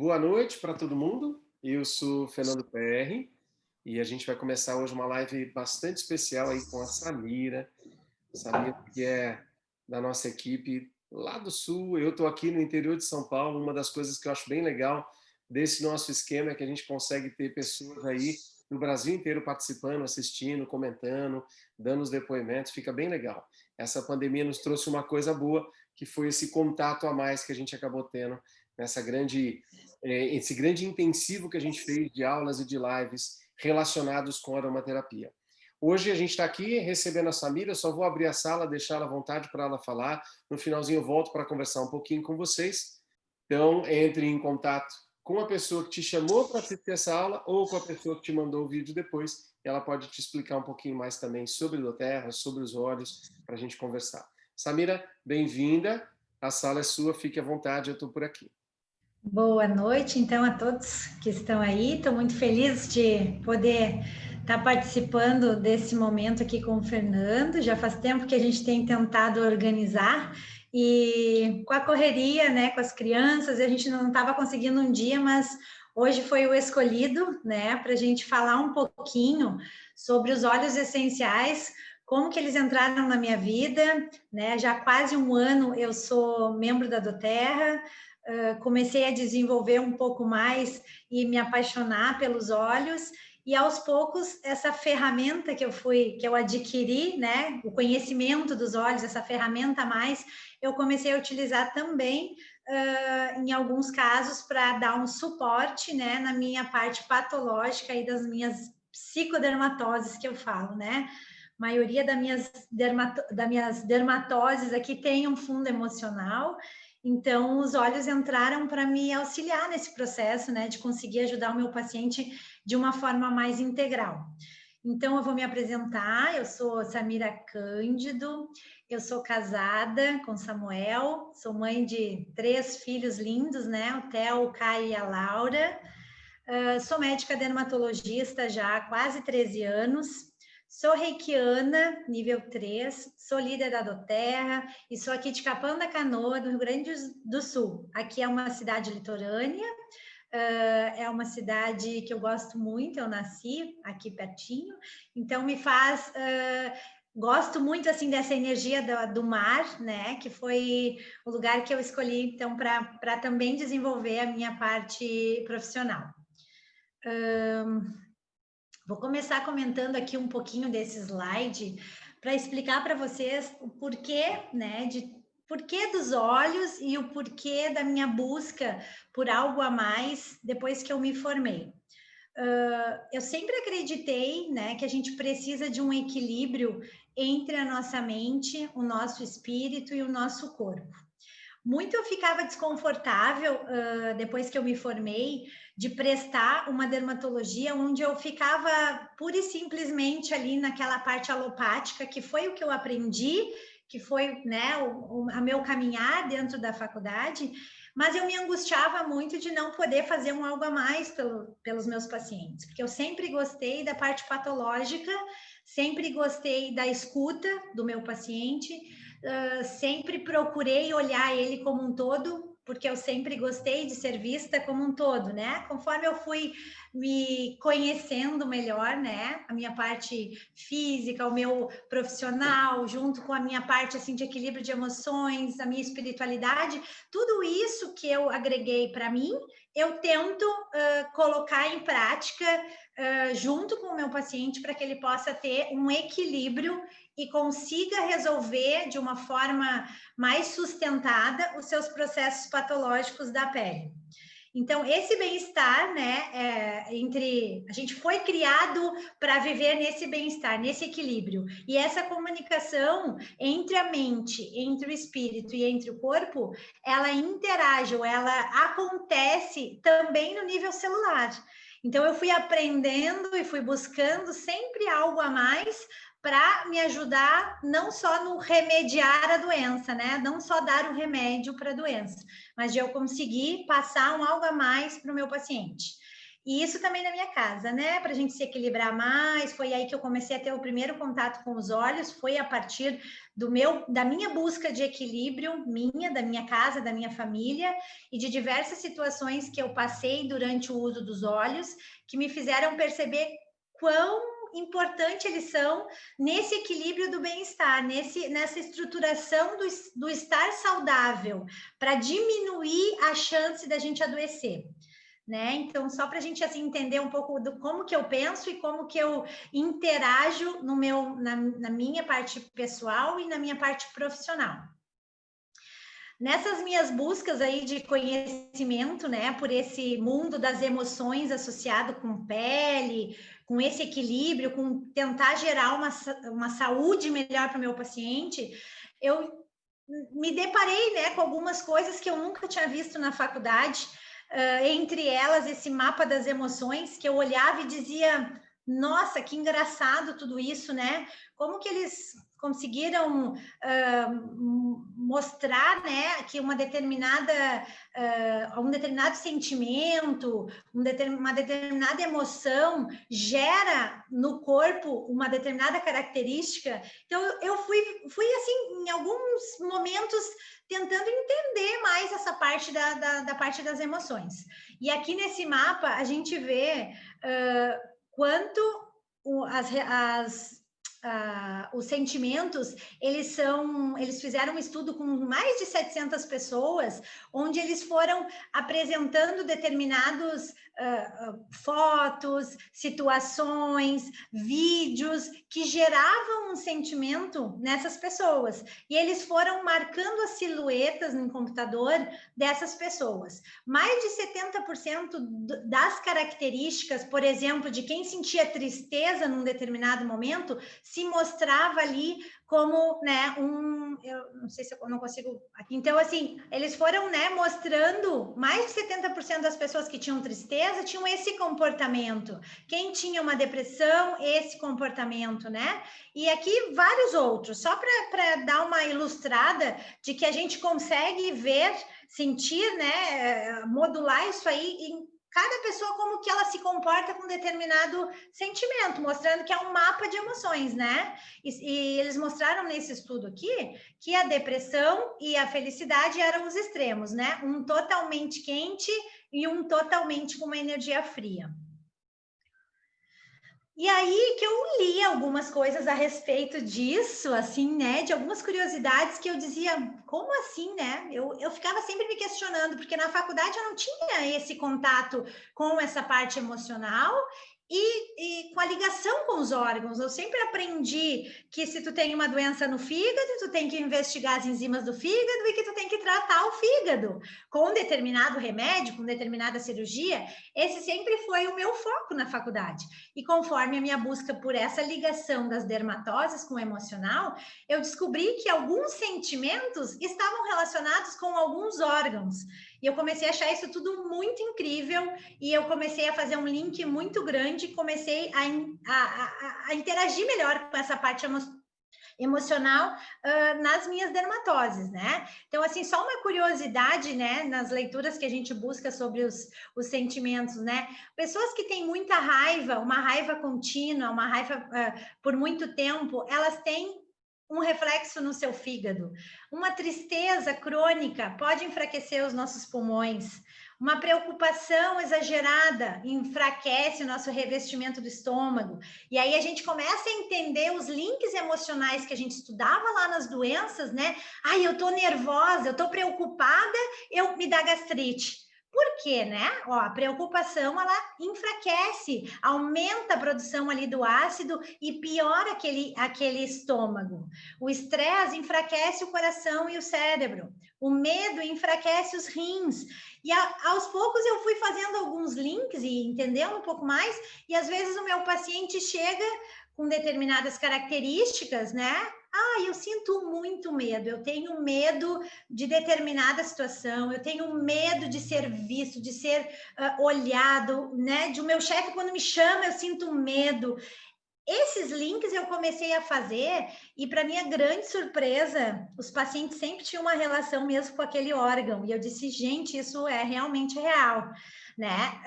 Boa noite para todo mundo. Eu sou Fernando PR e a gente vai começar hoje uma live bastante especial aí com a Samira. Samira, que é da nossa equipe lá do Sul. Eu estou aqui no interior de São Paulo. Uma das coisas que eu acho bem legal desse nosso esquema é que a gente consegue ter pessoas aí do Brasil inteiro participando, assistindo, comentando, dando os depoimentos. Fica bem legal. Essa pandemia nos trouxe uma coisa boa, que foi esse contato a mais que a gente acabou tendo nessa esse grande intensivo que a gente fez de aulas e de lives relacionados com aromaterapia. Hoje a gente está aqui recebendo a Samira, só vou abrir a sala, deixar ela à vontade para ela falar. No finalzinho eu volto para conversar um pouquinho com vocês. Então, entre em contato com a pessoa que te chamou para assistir essa aula ou com a pessoa que te mandou o vídeo depois. Ela pode te explicar um pouquinho mais também sobre doTERRA, sobre os olhos, para a gente conversar. Samira, bem-vinda. A sala é sua, fique à vontade, eu estou por aqui. Boa noite, então, a todos que estão aí. Estou muito feliz de poder estar participando desse momento aqui com o Fernando. Já faz tempo que a gente tem tentado organizar e com a correria, né, com as crianças, a gente não estava conseguindo um dia, mas hoje foi o escolhido, né, para a gente falar um pouquinho sobre os óleos essenciais, como que eles entraram na minha vida, né? Já há quase um ano eu sou membro da doTERRA. Comecei a desenvolver um pouco mais e me apaixonar pelos óleos, e aos poucos essa ferramenta que eu adquiri, né, o conhecimento dos óleos, essa ferramenta a mais, eu comecei a utilizar também em alguns casos para dar um suporte, né, na minha parte patológica e das minhas psicodermatoses que eu falo, né? A maioria das minhas dermatoses aqui tem um fundo emocional. Então, os óleos entraram para me auxiliar nesse processo, né, de conseguir ajudar o meu paciente de uma forma mais integral. Então, eu vou me apresentar. Eu sou Samira Cândido, eu sou casada com Samuel, sou mãe de 3 filhos lindos, né, o Theo, o Caio e a Laura. Sou médica dermatologista já há quase 13 anos. Sou reikiana, nível 3, sou líder da doTERRA e sou aqui de Capão da Canoa, do Rio Grande do Sul. Aqui é uma cidade litorânea, é uma cidade que eu gosto muito, eu nasci aqui pertinho, então me faz... gosto muito, assim, dessa energia do mar, né, que foi o lugar que eu escolhi, então, para também desenvolver a minha parte profissional. Vou começar comentando aqui um pouquinho desse slide para explicar para vocês o porquê, né, porquê dos olhos e o porquê da minha busca por algo a mais depois que eu me formei. Eu sempre acreditei, né, que a gente precisa de um equilíbrio entre a nossa mente, o nosso espírito e o nosso corpo. Muito eu ficava desconfortável depois que eu me formei de prestar uma dermatologia onde eu ficava pura e simplesmente ali naquela parte alopática, que foi o que eu aprendi, que foi, né, a meu caminhar dentro da faculdade, mas eu me angustiava muito de não poder fazer um algo a mais pelos meus pacientes, porque eu sempre gostei da parte patológica, sempre gostei da escuta do meu paciente, sempre procurei olhar ele como um todo, porque eu sempre gostei de ser vista como um todo, né? Conforme eu fui me conhecendo melhor, né? A minha parte física, o meu profissional, junto com a minha parte, assim, de equilíbrio de emoções, a minha espiritualidade, tudo isso que eu agreguei para mim, eu tento colocar em prática junto com o meu paciente para que ele possa ter um equilíbrio e consiga resolver de uma forma mais sustentada os seus processos patológicos da pele. Então, esse bem-estar, né, a gente foi criado para viver nesse bem-estar, nesse equilíbrio. E essa comunicação entre a mente, entre o espírito e entre o corpo, ela interage, ou ela acontece também no nível celular. Então, eu fui aprendendo e fui buscando sempre algo a mais para me ajudar não só no remediar a doença, né? Não só dar o remédio para a doença, mas de eu conseguir passar algo a mais para o meu paciente. E isso também na minha casa, né? Para a gente se equilibrar mais. Foi aí que eu comecei a ter o primeiro contato com os olhos. Foi a partir da minha busca de equilíbrio, da minha casa, da minha família, e de diversas situações que eu passei durante o uso dos olhos, que me fizeram perceber quão importante eles são nesse equilíbrio do bem-estar, nessa estruturação do estar saudável, para diminuir a chance da gente adoecer. Né? Então, só para a gente assim, entender um pouco do como que eu penso e como que eu interajo na minha parte pessoal e na minha parte profissional. Nessas minhas buscas aí de conhecimento, né, por esse mundo das emoções associado com pele, com esse equilíbrio, com tentar gerar uma saúde melhor para o meu paciente, eu me deparei, né, com algumas coisas que eu nunca tinha visto na faculdade, entre elas esse mapa das emoções, que eu olhava e dizia, nossa, que engraçado tudo isso, né? Como que eles conseguiram mostrar, né, que um determinado sentimento, uma determinada emoção gera no corpo uma determinada característica. Então, eu fui assim, em alguns momentos, tentando entender mais essa parte da parte das emoções. E aqui nesse mapa, a gente vê quanto os sentimentos, eles fizeram um estudo com mais de 700 pessoas, onde eles foram apresentando determinados fotos, situações, vídeos que geravam um sentimento nessas pessoas. E eles foram marcando as silhuetas no computador dessas pessoas. Mais de 70% das características, por exemplo, de quem sentia tristeza num determinado momento, se mostrava ali como, né, eu não sei se eu não consigo aqui. Então, assim, eles foram, né, mostrando, mais de 70% das pessoas que tinham tristeza tinham esse comportamento. Quem tinha uma depressão, esse comportamento, né? E aqui vários outros, só para dar uma ilustrada de que a gente consegue ver, sentir, né, modular isso aí em cada pessoa, como que ela se comporta com determinado sentimento, mostrando que é um mapa de emoções, né? E eles mostraram nesse estudo aqui que a depressão e a felicidade eram os extremos, né? Um totalmente quente e um totalmente com uma energia fria. E aí que eu li algumas coisas a respeito disso, assim, né? De algumas curiosidades que eu dizia, como assim, né? Eu ficava sempre me questionando, porque na faculdade eu não tinha esse contato com essa parte emocional e com a ligação com os órgãos. Eu sempre aprendi que se tu tem uma doença no fígado, tu tem que investigar as enzimas do fígado e que tu tem que tratar o fígado com um determinado remédio, com determinada cirurgia. Esse sempre foi o meu foco na faculdade. E conforme a minha busca por essa ligação das dermatoses com o emocional, eu descobri que alguns sentimentos estavam relacionados com alguns órgãos. E eu comecei a achar isso tudo muito incrível, e eu comecei a fazer um link muito grande, comecei a interagir melhor com essa parte emocional nas minhas dermatoses, né? Então, assim, só uma curiosidade, né, nas leituras que a gente busca sobre os sentimentos, né? Pessoas que têm muita raiva, uma raiva contínua, uma raiva por muito tempo, elas têm um reflexo no seu fígado. Uma tristeza crônica pode enfraquecer os nossos pulmões. Uma preocupação exagerada enfraquece o nosso revestimento do estômago. E aí a gente começa a entender os links emocionais que a gente estudava lá nas doenças, né? Ai, eu tô nervosa, eu tô preocupada, me dá gastrite. Por quê, né? Ó, a preocupação, ela enfraquece, aumenta a produção ali do ácido e piora aquele estômago. O estresse enfraquece o coração e o cérebro. O medo enfraquece os rins. E aos poucos eu fui fazendo alguns links e entendendo um pouco mais, e às vezes o meu paciente chega com determinadas características, né? Ah, eu sinto muito medo, eu tenho medo de determinada situação, eu tenho medo de ser visto, de ser olhado, né? De o meu chefe, quando me chama, eu sinto medo. Esses links eu comecei a fazer e, para minha grande surpresa, os pacientes sempre tinham uma relação mesmo com aquele órgão. E eu disse, gente, isso é realmente real, né?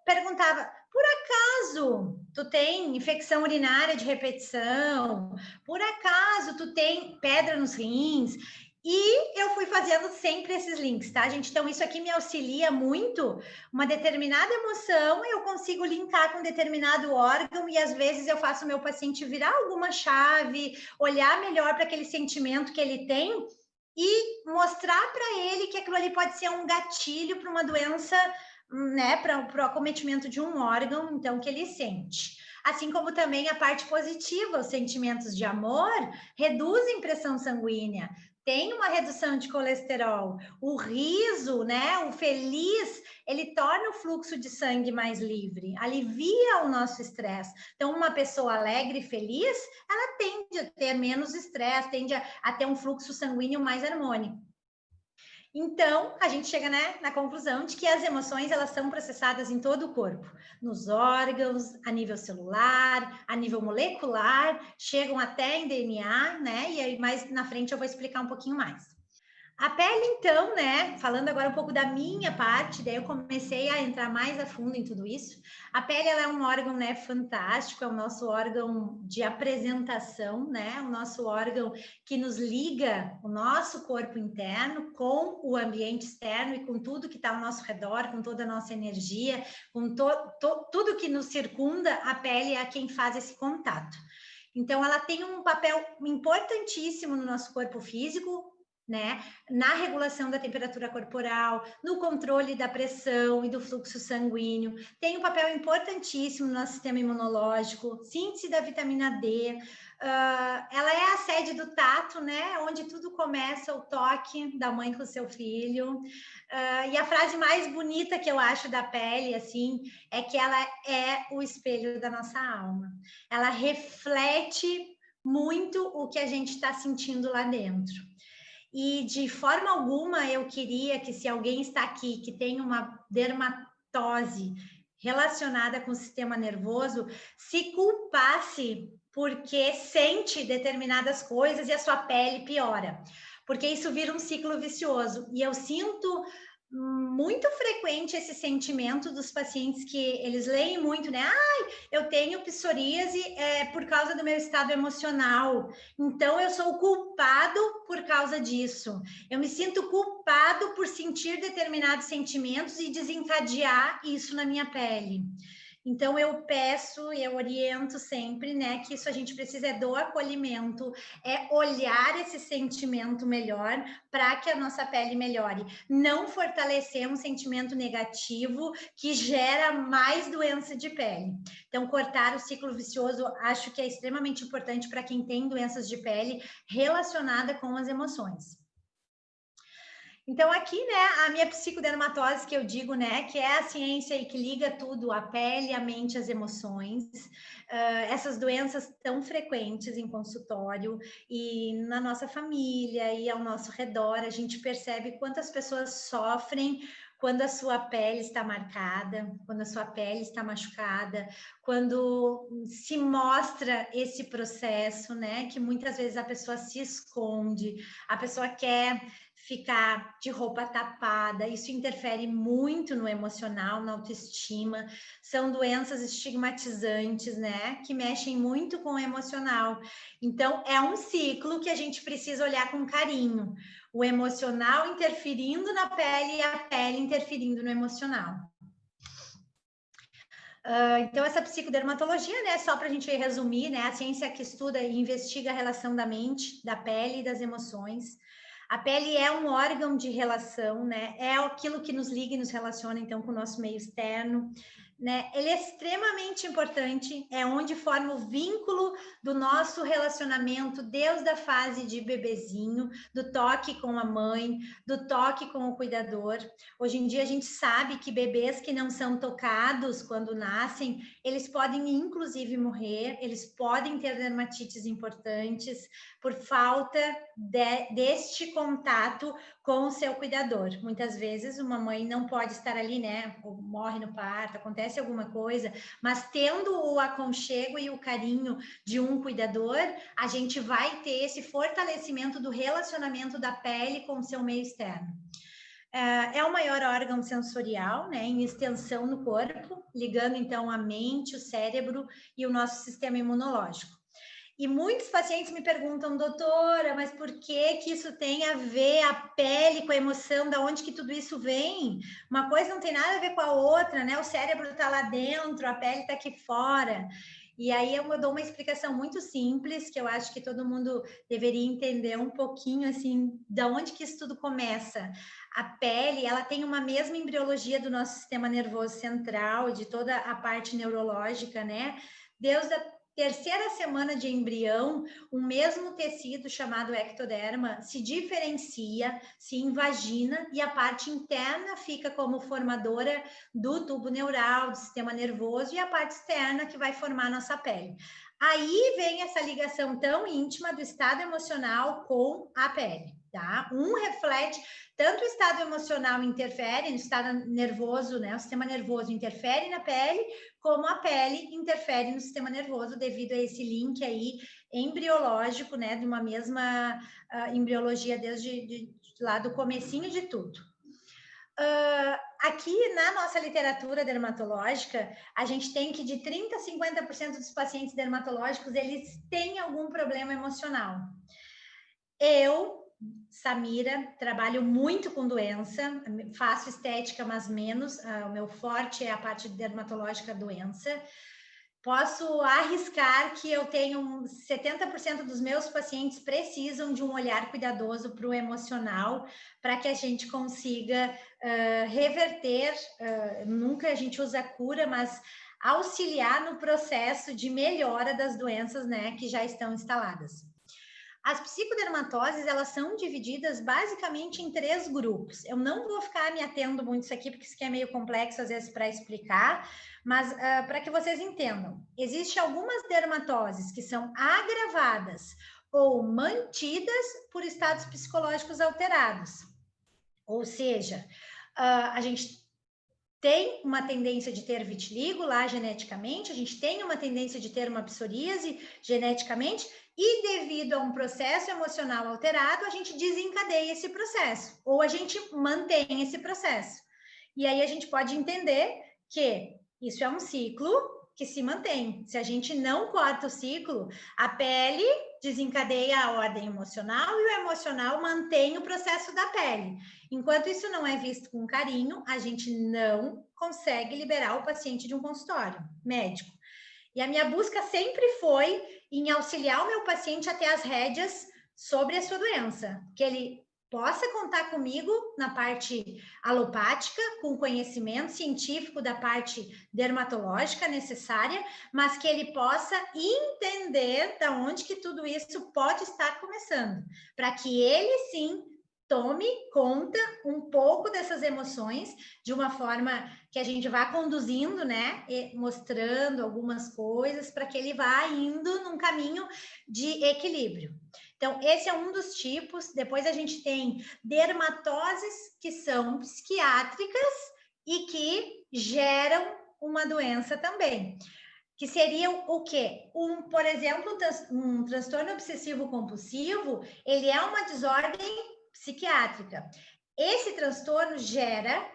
perguntava, por acaso tu tem infecção urinária de repetição? Por acaso tu tem pedra nos rins? E eu fui fazendo sempre esses links, tá, gente? Então, isso aqui me auxilia muito. Uma determinada emoção, eu consigo linkar com determinado órgão e, às vezes, eu faço o meu paciente virar alguma chave, olhar melhor para aquele sentimento que ele tem e mostrar para ele que aquilo ali pode ser um gatilho para uma doença, né, para o acometimento de um órgão, então, que ele sente. Assim como também a parte positiva, os sentimentos de amor reduzem pressão sanguínea, tem uma redução de colesterol. O riso, né, o feliz, ele torna o fluxo de sangue mais livre, alivia o nosso estresse. Então, uma pessoa alegre e feliz, ela tende a ter menos estresse, tende a ter um fluxo sanguíneo mais harmônico. Então, a gente chega, né, na conclusão de que as emoções, elas são processadas em todo o corpo, nos órgãos, a nível celular, a nível molecular, chegam até em DNA, né? E aí mais na frente eu vou explicar um pouquinho mais. A pele, então, né? Falando agora um pouco da minha parte, daí eu comecei a entrar mais a fundo em tudo isso. A pele, ela é um órgão, né, fantástico, é o nosso órgão de apresentação, né? O nosso órgão que nos liga o nosso corpo interno com o ambiente externo e com tudo que está ao nosso redor, com toda a nossa energia, com tudo que nos circunda, a pele é quem faz esse contato. Então, ela tem um papel importantíssimo no nosso corpo físico, né, na regulação da temperatura corporal, no controle da pressão e do fluxo sanguíneo, tem um papel importantíssimo no nosso sistema imunológico, síntese da vitamina D, ela é a sede do tato, né, onde tudo começa, o toque da mãe com o seu filho, e a frase mais bonita que eu acho da pele, assim, é que ela é o espelho da nossa alma, ela reflete muito o que a gente está sentindo lá dentro. E de forma alguma eu queria que, se alguém está aqui que tem uma dermatose relacionada com o sistema nervoso, se culpasse porque sente determinadas coisas e a sua pele piora, porque isso vira um ciclo vicioso. E eu sinto muito frequente esse sentimento dos pacientes que eles leem muito, né? Ai, eu tenho psoríase por causa do meu estado emocional, então eu sou culpado por causa disso. Eu me sinto culpado por sentir determinados sentimentos e desencadear isso na minha pele. Então, eu peço e eu oriento sempre, né, que isso a gente precisa do acolhimento, é olhar esse sentimento melhor para que a nossa pele melhore. Não fortalecer um sentimento negativo que gera mais doença de pele. Então, cortar o ciclo vicioso, acho que é extremamente importante para quem tem doenças de pele relacionada com as emoções. Então, aqui, né, a minha psicodermatose, que eu digo, né, que é a ciência e que liga tudo, a pele, a mente, as emoções. Essas doenças tão frequentes em consultório e na nossa família e ao nosso redor, a gente percebe quantas pessoas sofrem quando a sua pele está marcada, quando a sua pele está machucada, quando se mostra esse processo, né, que muitas vezes a pessoa se esconde, a pessoa quer ficar de roupa tapada, isso interfere muito no emocional, na autoestima, são doenças estigmatizantes, né, que mexem muito com o emocional. Então, é um ciclo que a gente precisa olhar com carinho, o emocional interferindo na pele e a pele interferindo no emocional. Então, essa psicodermatologia, né, só para a gente resumir, né, a ciência que estuda e investiga a relação da mente, da pele e das emoções. A pele é um órgão de relação, né? É aquilo que nos liga e nos relaciona, então, com o nosso meio externo, né? Ele é extremamente importante, é onde forma o vínculo do nosso relacionamento desde a fase de bebezinho, do toque com a mãe, do toque com o cuidador. Hoje em dia a gente sabe que bebês que não são tocados quando nascem, eles podem inclusive morrer, eles podem ter dermatites importantes por falta deste contato com o seu cuidador. Muitas vezes uma mãe não pode estar ali, né? Ou morre no parto, acontece alguma coisa, mas tendo o aconchego e o carinho de um cuidador, a gente vai ter esse fortalecimento do relacionamento da pele com o seu meio externo. é o maior órgão sensorial, né, em extensão no corpo, ligando então a mente, o cérebro e o nosso sistema imunológico. E muitos pacientes me perguntam, doutora, mas por que que isso tem a ver a pele com a emoção? Da onde que tudo isso vem? Uma coisa não tem nada a ver com a outra, né? O cérebro está lá dentro, a pele está aqui fora. E aí eu dou uma explicação muito simples, que eu acho que todo mundo deveria entender um pouquinho, assim, da onde que isso tudo começa. A pele, ela tem uma mesma embriologia do nosso sistema nervoso central, de toda a parte neurológica, né? Desde a terceira semana de embrião, o mesmo tecido chamado ectoderma se diferencia, se invagina e a parte interna fica como formadora do tubo neural, do sistema nervoso e a parte externa que vai formar nossa pele. Aí vem essa ligação tão íntima do estado emocional com a pele, tá? Um reflete, tanto o estado emocional interfere no estado nervoso, né? O sistema nervoso interfere na pele, como a pele interfere no sistema nervoso devido a esse link aí embriológico, né? De uma mesma embriologia desde lá do comecinho de tudo. Aqui na nossa literatura dermatológica, a gente tem que de 30% a 50% dos pacientes dermatológicos, eles têm algum problema emocional. Eu, Samira, trabalho muito com doença, faço estética, mas menos, o meu forte é a parte dermatológica doença. Posso arriscar que eu tenho 70% dos meus pacientes precisam de um olhar cuidadoso para o emocional, para que a gente consiga reverter, nunca a gente usa cura, mas auxiliar no processo de melhora das doenças, né, que já estão instaladas. As psicodermatoses, elas são divididas basicamente em 3 grupos. Eu não vou ficar me atendo muito isso aqui, porque isso aqui é meio complexo, às vezes, para explicar, mas para que vocês entendam. Existem algumas dermatoses que são agravadas ou mantidas por estados psicológicos alterados. Ou seja, a gente tem uma tendência de ter vitiligo lá geneticamente, a gente tem uma tendência de ter uma psoríase geneticamente, e devido a um processo emocional alterado, a gente desencadeia esse processo, ou a gente mantém esse processo. E aí a gente pode entender que isso é um ciclo que se mantém. Se a gente não corta o ciclo, a pele desencadeia a ordem emocional e o emocional mantém o processo da pele. Enquanto isso não é visto com carinho, a gente não consegue liberar o paciente de um consultório médico. E a minha busca sempre foi em auxiliar o meu paciente a ter as rédeas sobre a sua doença, que ele possa contar comigo na parte alopática, com conhecimento científico da parte dermatológica necessária, mas que ele possa entender de onde que tudo isso pode estar começando, para que ele sim tome conta um pouco dessas emoções de uma forma que a gente vá conduzindo, né, e mostrando algumas coisas para que ele vá indo num caminho de equilíbrio. Então, esse é um dos tipos. Depois a gente tem dermatoses que são psiquiátricas e que geram uma doença também. Que seriam o quê? Por exemplo, um transtorno obsessivo compulsivo, ele é uma desordem psiquiátrica. Esse transtorno gera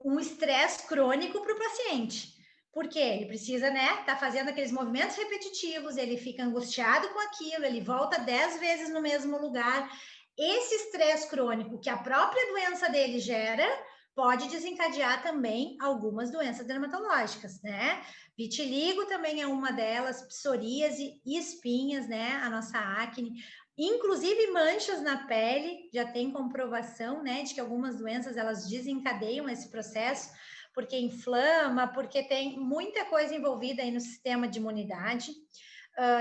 um estresse crônico para o paciente, porque ele precisa, né, tá fazendo aqueles movimentos repetitivos, ele fica angustiado com aquilo, ele volta 10 vezes no mesmo lugar. Esse estresse crônico que a própria doença dele gera pode desencadear também algumas doenças dermatológicas, né? Vitiligo também é uma delas, psoríase e espinhas, né? A nossa acne. Inclusive manchas na pele, já tem comprovação, né, de que algumas doenças elas desencadeiam esse processo, porque inflama, porque tem muita coisa envolvida aí no sistema de imunidade.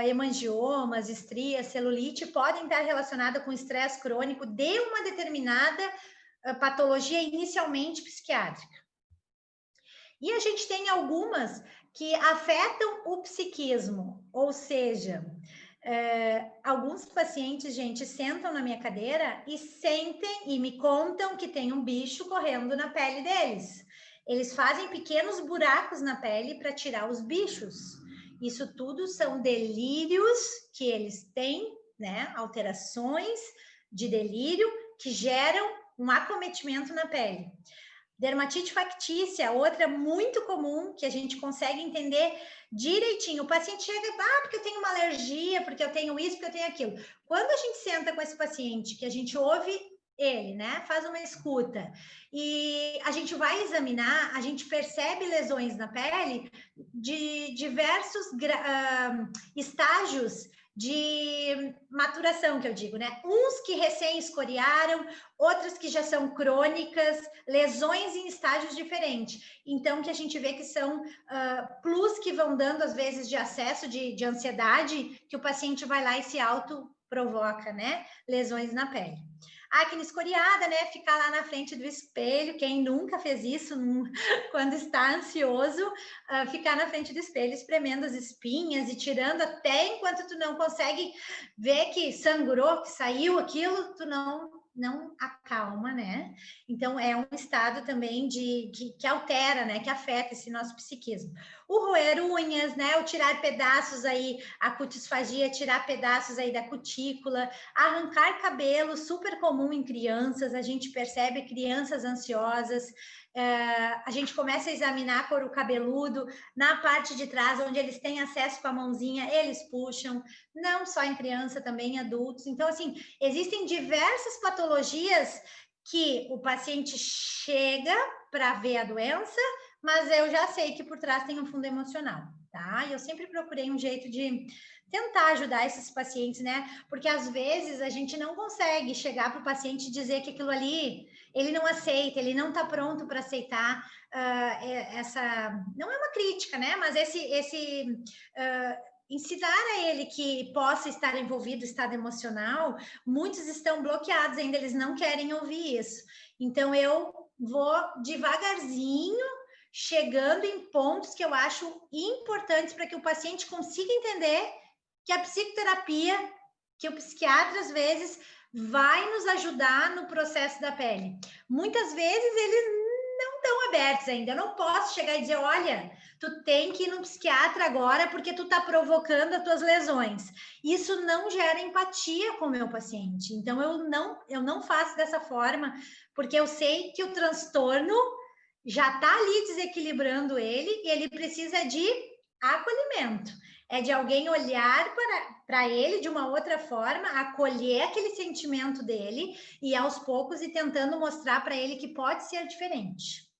Hemangiomas, estrias, celulite podem estar relacionadas com estresse crônico de uma determinada patologia inicialmente psiquiátrica. E a gente tem algumas que afetam o psiquismo, ou seja, alguns pacientes, gente, sentam na minha cadeira e sentem e me contam que tem um bicho correndo na pele deles. Eles fazem pequenos buracos na pele para tirar os bichos. Isso tudo são delírios que eles têm, né? Alterações de delírio que geram um acometimento na pele. Dermatite factícia, outra muito comum, que a gente consegue entender direitinho. O paciente chega, porque eu tenho uma alergia, porque eu tenho isso, porque eu tenho aquilo. Quando a gente senta com esse paciente, que a gente ouve ele, né? Faz uma escuta e a gente vai examinar, a gente percebe lesões na pele de diversos estágios de maturação, que eu digo, né? Uns que recém escoriaram, outras que já são crônicas, lesões em estágios diferentes. Então, que a gente vê que são plus que vão dando, às vezes, de acesso de ansiedade, que o paciente vai lá e se auto-provoca, né? Lesões na pele. Acne escoriada, né? Ficar lá na frente do espelho. Quem nunca fez isso quando está ansioso, ficar na frente do espelho, espremendo as espinhas e tirando até enquanto tu não consegue ver que sangrou, que saiu aquilo, tu não acalma, né? Então, é um estado também que altera, né? Que afeta esse nosso psiquismo. O roer unhas, né? O tirar pedaços aí, a cutisfagia, tirar pedaços aí da cutícula, arrancar cabelo, super comum em crianças, a gente percebe crianças ansiosas, a gente começa a examinar couro cabeludo, na parte de trás, onde eles têm acesso com a mãozinha, eles puxam, não só em criança, também em adultos. Então, assim, existem diversas patologias que o paciente chega para ver a doença, mas eu já sei que por trás tem um fundo emocional, tá? E eu sempre procurei um jeito de tentar ajudar esses pacientes, né? Porque às vezes a gente não consegue chegar para o paciente e dizer que aquilo ali ele não aceita, ele não está pronto para aceitar essa. Não é uma crítica, né? Mas incitar a ele que possa estar envolvido, estado emocional, muitos estão bloqueados ainda, eles não querem ouvir isso. Então, eu vou devagarzinho, chegando em pontos que eu acho importantes para que o paciente consiga entender que a psicoterapia, que o psiquiatra, às vezes, vai nos ajudar no processo da pele. Muitas vezes, eles não estão abertos ainda. Eu não posso chegar e dizer, olha, tu tem que ir no psiquiatra agora porque tu está provocando as tuas lesões. Isso não gera empatia com o meu paciente. Então, eu não faço dessa forma, porque eu sei que o transtorno já está ali desequilibrando ele e ele precisa de acolhimento. É de alguém olhar para ele de uma outra forma, acolher aquele sentimento dele e aos poucos ir tentando mostrar para ele que pode ser diferente.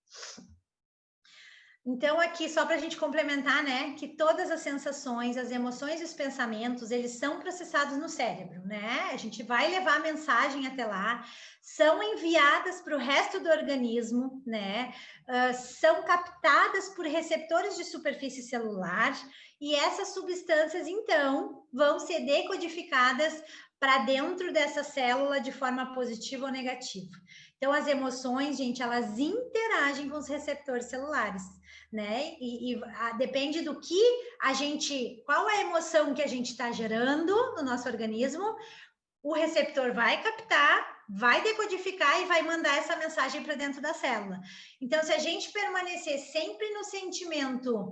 Então, aqui, só para a gente complementar, né, que todas as sensações, as emoções e os pensamentos, eles são processados no cérebro, né? A gente vai levar a mensagem até lá, são enviadas para o resto do organismo, né? São captadas por receptores de superfície celular e essas substâncias, então, vão ser decodificadas para dentro dessa célula de forma positiva ou negativa. Então, as emoções, gente, elas interagem com os receptores celulares, né? Depende do que qual é a emoção que a gente está gerando no nosso organismo, o receptor vai captar, vai decodificar e vai mandar essa mensagem para dentro da célula. Então, se a gente permanecer sempre no sentimento,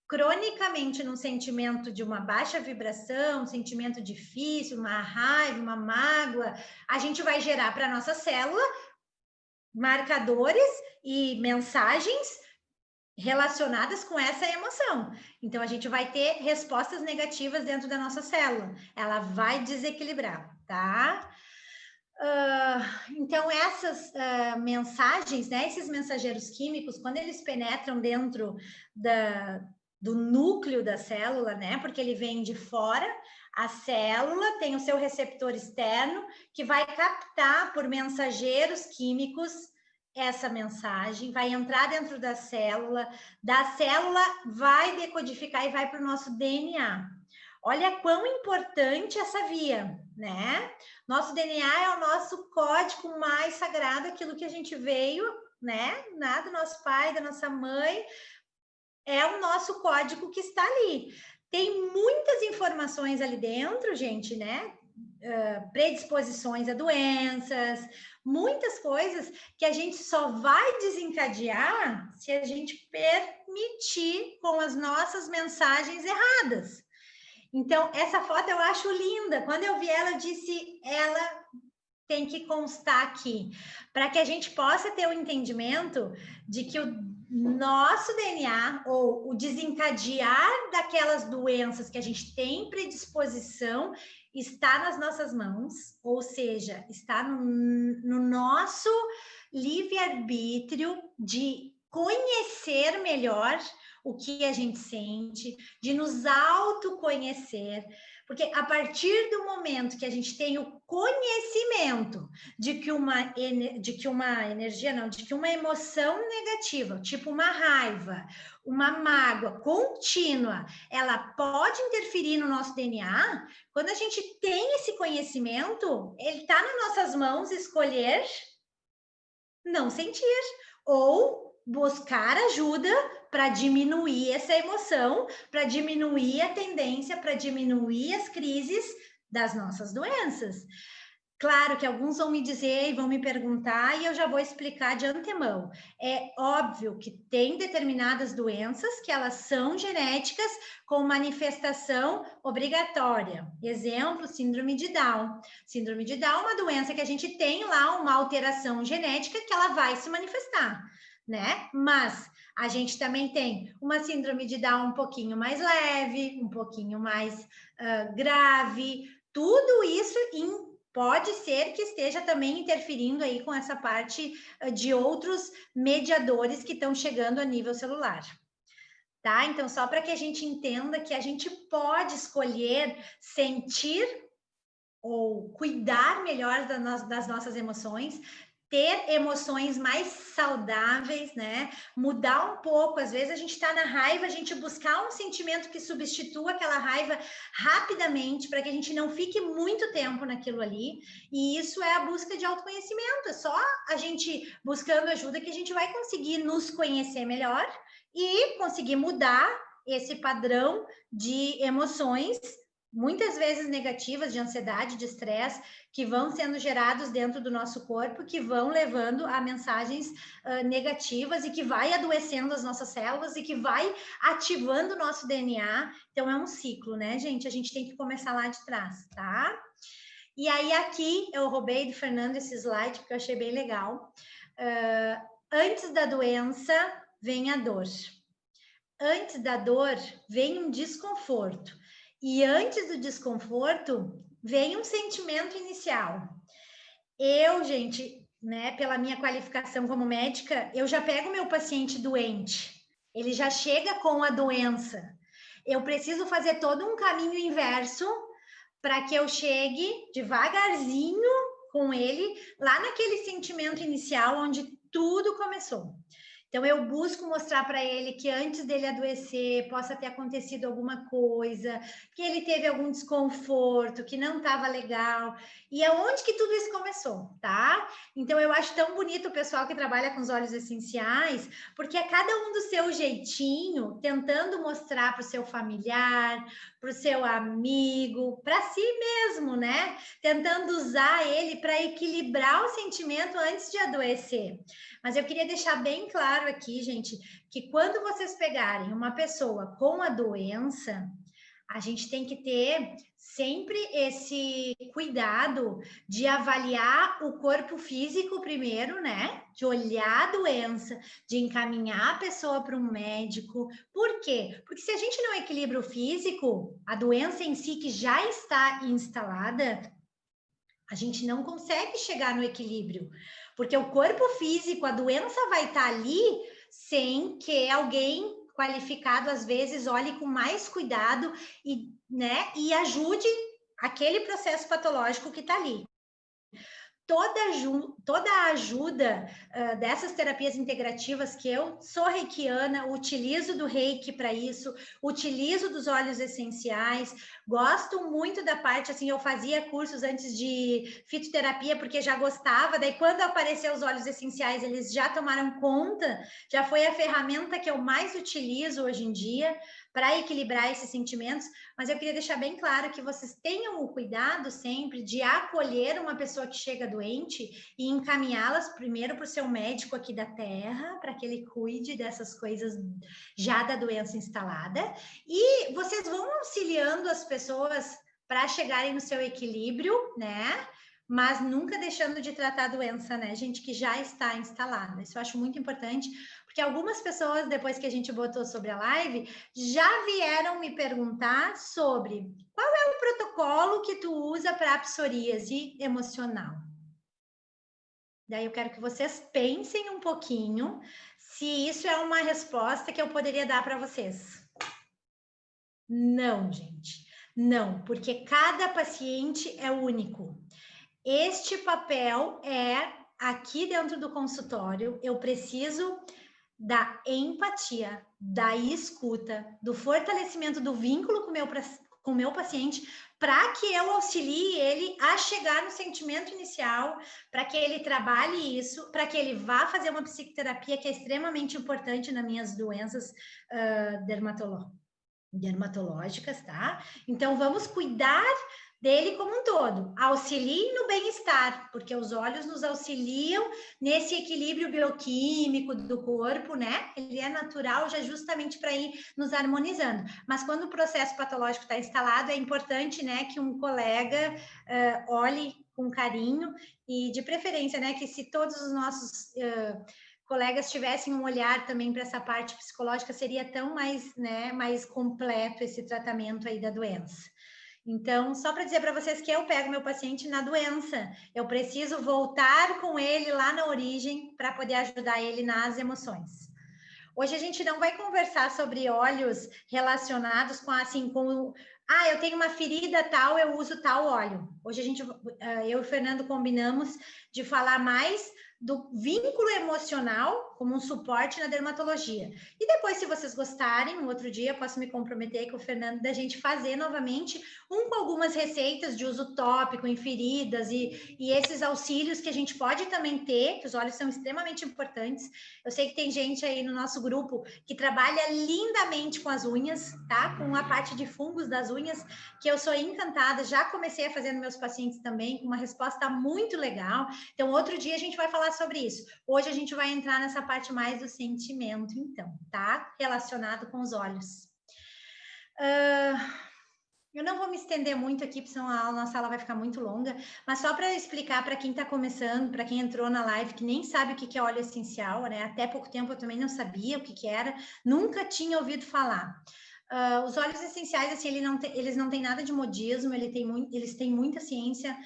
cronicamente num sentimento de uma baixa vibração, um sentimento difícil, uma raiva, uma mágoa, a gente vai gerar para a nossa célula marcadores e mensagens relacionadas com essa emoção. Então, a gente vai ter respostas negativas dentro da nossa célula. Ela vai desequilibrar, tá? Então, essas mensagens, né? Esses mensageiros químicos, quando eles penetram dentro do núcleo da célula, né? Porque ele vem de fora, a célula tem o seu receptor externo que vai captar por mensageiros químicos essa mensagem, vai entrar dentro da célula vai decodificar e vai para o nosso DNA. Olha quão importante essa via, né? Nosso DNA é o nosso código mais sagrado, aquilo que a gente veio, né? Do nosso pai, da nossa mãe, é o nosso código que está ali. Tem muitas informações ali dentro, gente, né? Predisposições a doenças, muitas coisas que a gente só vai desencadear se a gente permitir com as nossas mensagens erradas. Então, essa foto eu acho linda. Quando eu vi ela, eu disse, ela tem que constar aqui? Para que a gente possa ter o entendimento de que o nosso DNA, ou o desencadear daquelas doenças que a gente tem predisposição, está nas nossas mãos, ou seja, está no nosso livre-arbítrio de conhecer melhor o que a gente sente, de nos autoconhecer, porque a partir do momento que a gente tem o conhecimento de que uma energia, não, de que uma emoção negativa, tipo uma raiva, uma mágoa contínua, ela pode interferir no nosso DNA, quando a gente tem esse conhecimento, ele está nas nossas mãos escolher não sentir ou buscar ajuda para diminuir essa emoção, para diminuir a tendência, para diminuir as crises das nossas doenças. Claro que alguns vão me dizer e vão me perguntar, e eu já vou explicar de antemão. É óbvio que tem determinadas doenças que elas são genéticas com manifestação obrigatória. Exemplo, síndrome de Down. Síndrome de Down é uma doença que a gente tem lá uma alteração genética que ela vai se manifestar, né? Mas a gente também tem uma síndrome de Down um pouquinho mais leve, um pouquinho mais grave, tudo isso pode ser que esteja também interferindo aí com essa parte de outros mediadores que estão chegando a nível celular. Tá? Então, só para que a gente entenda que a gente pode escolher sentir ou cuidar melhor das nossas emoções, ter emoções mais saudáveis, né? Mudar um pouco. Às vezes a gente está na raiva, a gente buscar um sentimento que substitua aquela raiva rapidamente, para que a gente não fique muito tempo naquilo ali. E isso é a busca de autoconhecimento. É só a gente buscando ajuda que a gente vai conseguir nos conhecer melhor e conseguir mudar esse padrão de emoções, muitas vezes negativas, de ansiedade, de estresse, que vão sendo gerados dentro do nosso corpo, que vão levando a mensagens negativas e que vai adoecendo as nossas células e que vai ativando o nosso DNA. Então, é um ciclo, né, gente? A gente tem que começar lá de trás, tá? E aí, aqui, eu roubei do Fernando esse slide, porque eu achei bem legal. Antes da doença, vem a dor. Antes da dor, vem um desconforto. E antes do desconforto, vem um sentimento inicial. Eu, gente, né, pela minha qualificação como médica, eu já pego meu paciente doente. Ele já chega com a doença. Eu preciso fazer todo um caminho inverso para que eu chegue devagarzinho com ele lá naquele sentimento inicial onde tudo começou. Então, eu busco mostrar para ele que antes dele adoecer, possa ter acontecido alguma coisa, que ele teve algum desconforto, que não estava legal. E aonde que tudo isso começou, tá? Então, eu acho tão bonito o pessoal que trabalha com os óleos essenciais, porque é cada um do seu jeitinho, tentando mostrar para o seu familiar, para o seu amigo, para si mesmo, né? Tentando usar ele para equilibrar o sentimento antes de adoecer. Mas eu queria deixar bem claro aqui, gente, que quando vocês pegarem uma pessoa com a doença, a gente tem que ter sempre esse cuidado de avaliar o corpo físico primeiro, né? De olhar a doença, de encaminhar a pessoa para um médico. Por quê? Porque se a gente não equilibra o físico, a doença em si que já está instalada, a gente não consegue chegar no equilíbrio, porque o corpo físico, a doença vai estar ali sem que alguém qualificado, às vezes, olhe com mais cuidado e, né, e ajude aquele processo patológico que está ali. Toda a ajuda dessas terapias integrativas, que eu sou reikiana, utilizo do reiki para isso, utilizo dos óleos essenciais, gosto muito da parte, assim, eu fazia cursos antes de fitoterapia, porque já gostava, daí quando apareceu os óleos essenciais, eles já tomaram conta, já foi a ferramenta que eu mais utilizo hoje em dia, para equilibrar esses sentimentos, mas eu queria deixar bem claro que vocês tenham o cuidado sempre de acolher uma pessoa que chega doente e encaminhá-las primeiro para o seu médico aqui da Terra, para que ele cuide dessas coisas já da doença instalada, e vocês vão auxiliando as pessoas para chegarem no seu equilíbrio, né? mas nunca deixando de tratar a doença, né, gente, que já está instalada. Isso eu acho muito importante, porque algumas pessoas, depois que a gente botou sobre a live, já vieram me perguntar sobre qual é o protocolo que tu usa para psoríase emocional. Daí eu quero que vocês pensem um pouquinho se isso é uma resposta que eu poderia dar para vocês. Não, gente. Não, porque cada paciente é único. Este papel é aqui dentro do consultório, eu preciso da empatia, da escuta, do fortalecimento do vínculo com o meu paciente, para que eu auxilie ele a chegar no sentimento inicial, para que ele trabalhe isso, para que ele vá fazer uma psicoterapia que é extremamente importante nas minhas doenças dermatológicas, tá? Então, vamos cuidar dele como um todo. Auxilie no bem-estar, porque os olhos nos auxiliam nesse equilíbrio bioquímico do corpo, né? Ele é natural já justamente para ir nos harmonizando. Mas quando o processo patológico está instalado, é importante, né, que um colega olhe com carinho e, de preferência, né, que se todos os nossos colegas tivessem um olhar também para essa parte psicológica, seria tão mais, né, mais completo esse tratamento aí da doença. Então, só para dizer para vocês que eu pego meu paciente na doença, eu preciso voltar com ele lá na origem para poder ajudar ele nas emoções. Hoje a gente não vai conversar sobre óleos relacionados com assim, com eu tenho uma ferida tal, eu uso tal óleo. Hoje eu e o Fernando combinamos de falar mais do vínculo emocional como um suporte na dermatologia. E depois, se vocês gostarem, um outro dia eu posso me comprometer com o Fernando da gente fazer novamente com algumas receitas de uso tópico em feridas e esses auxílios que a gente pode também ter, que os óleos são extremamente importantes. Eu sei que tem gente aí no nosso grupo que trabalha lindamente com as unhas, tá? Com a parte de fungos das unhas, que eu sou encantada, já comecei a fazer nos meus pacientes também, com uma resposta muito legal. Então, outro dia a gente vai falar sobre isso. Hoje a gente vai entrar nessa parte mais do sentimento, então, tá? Relacionado com os olhos. Eu não vou me estender muito aqui, porque senão a nossa aula vai ficar muito longa, mas só para explicar para quem está começando, para quem entrou na live, que nem sabe o que é óleo essencial, né? Até pouco tempo eu também não sabia o que era, nunca tinha ouvido falar. Os óleos essenciais, assim, eles não têm nada de modismo, eles têm muita ciência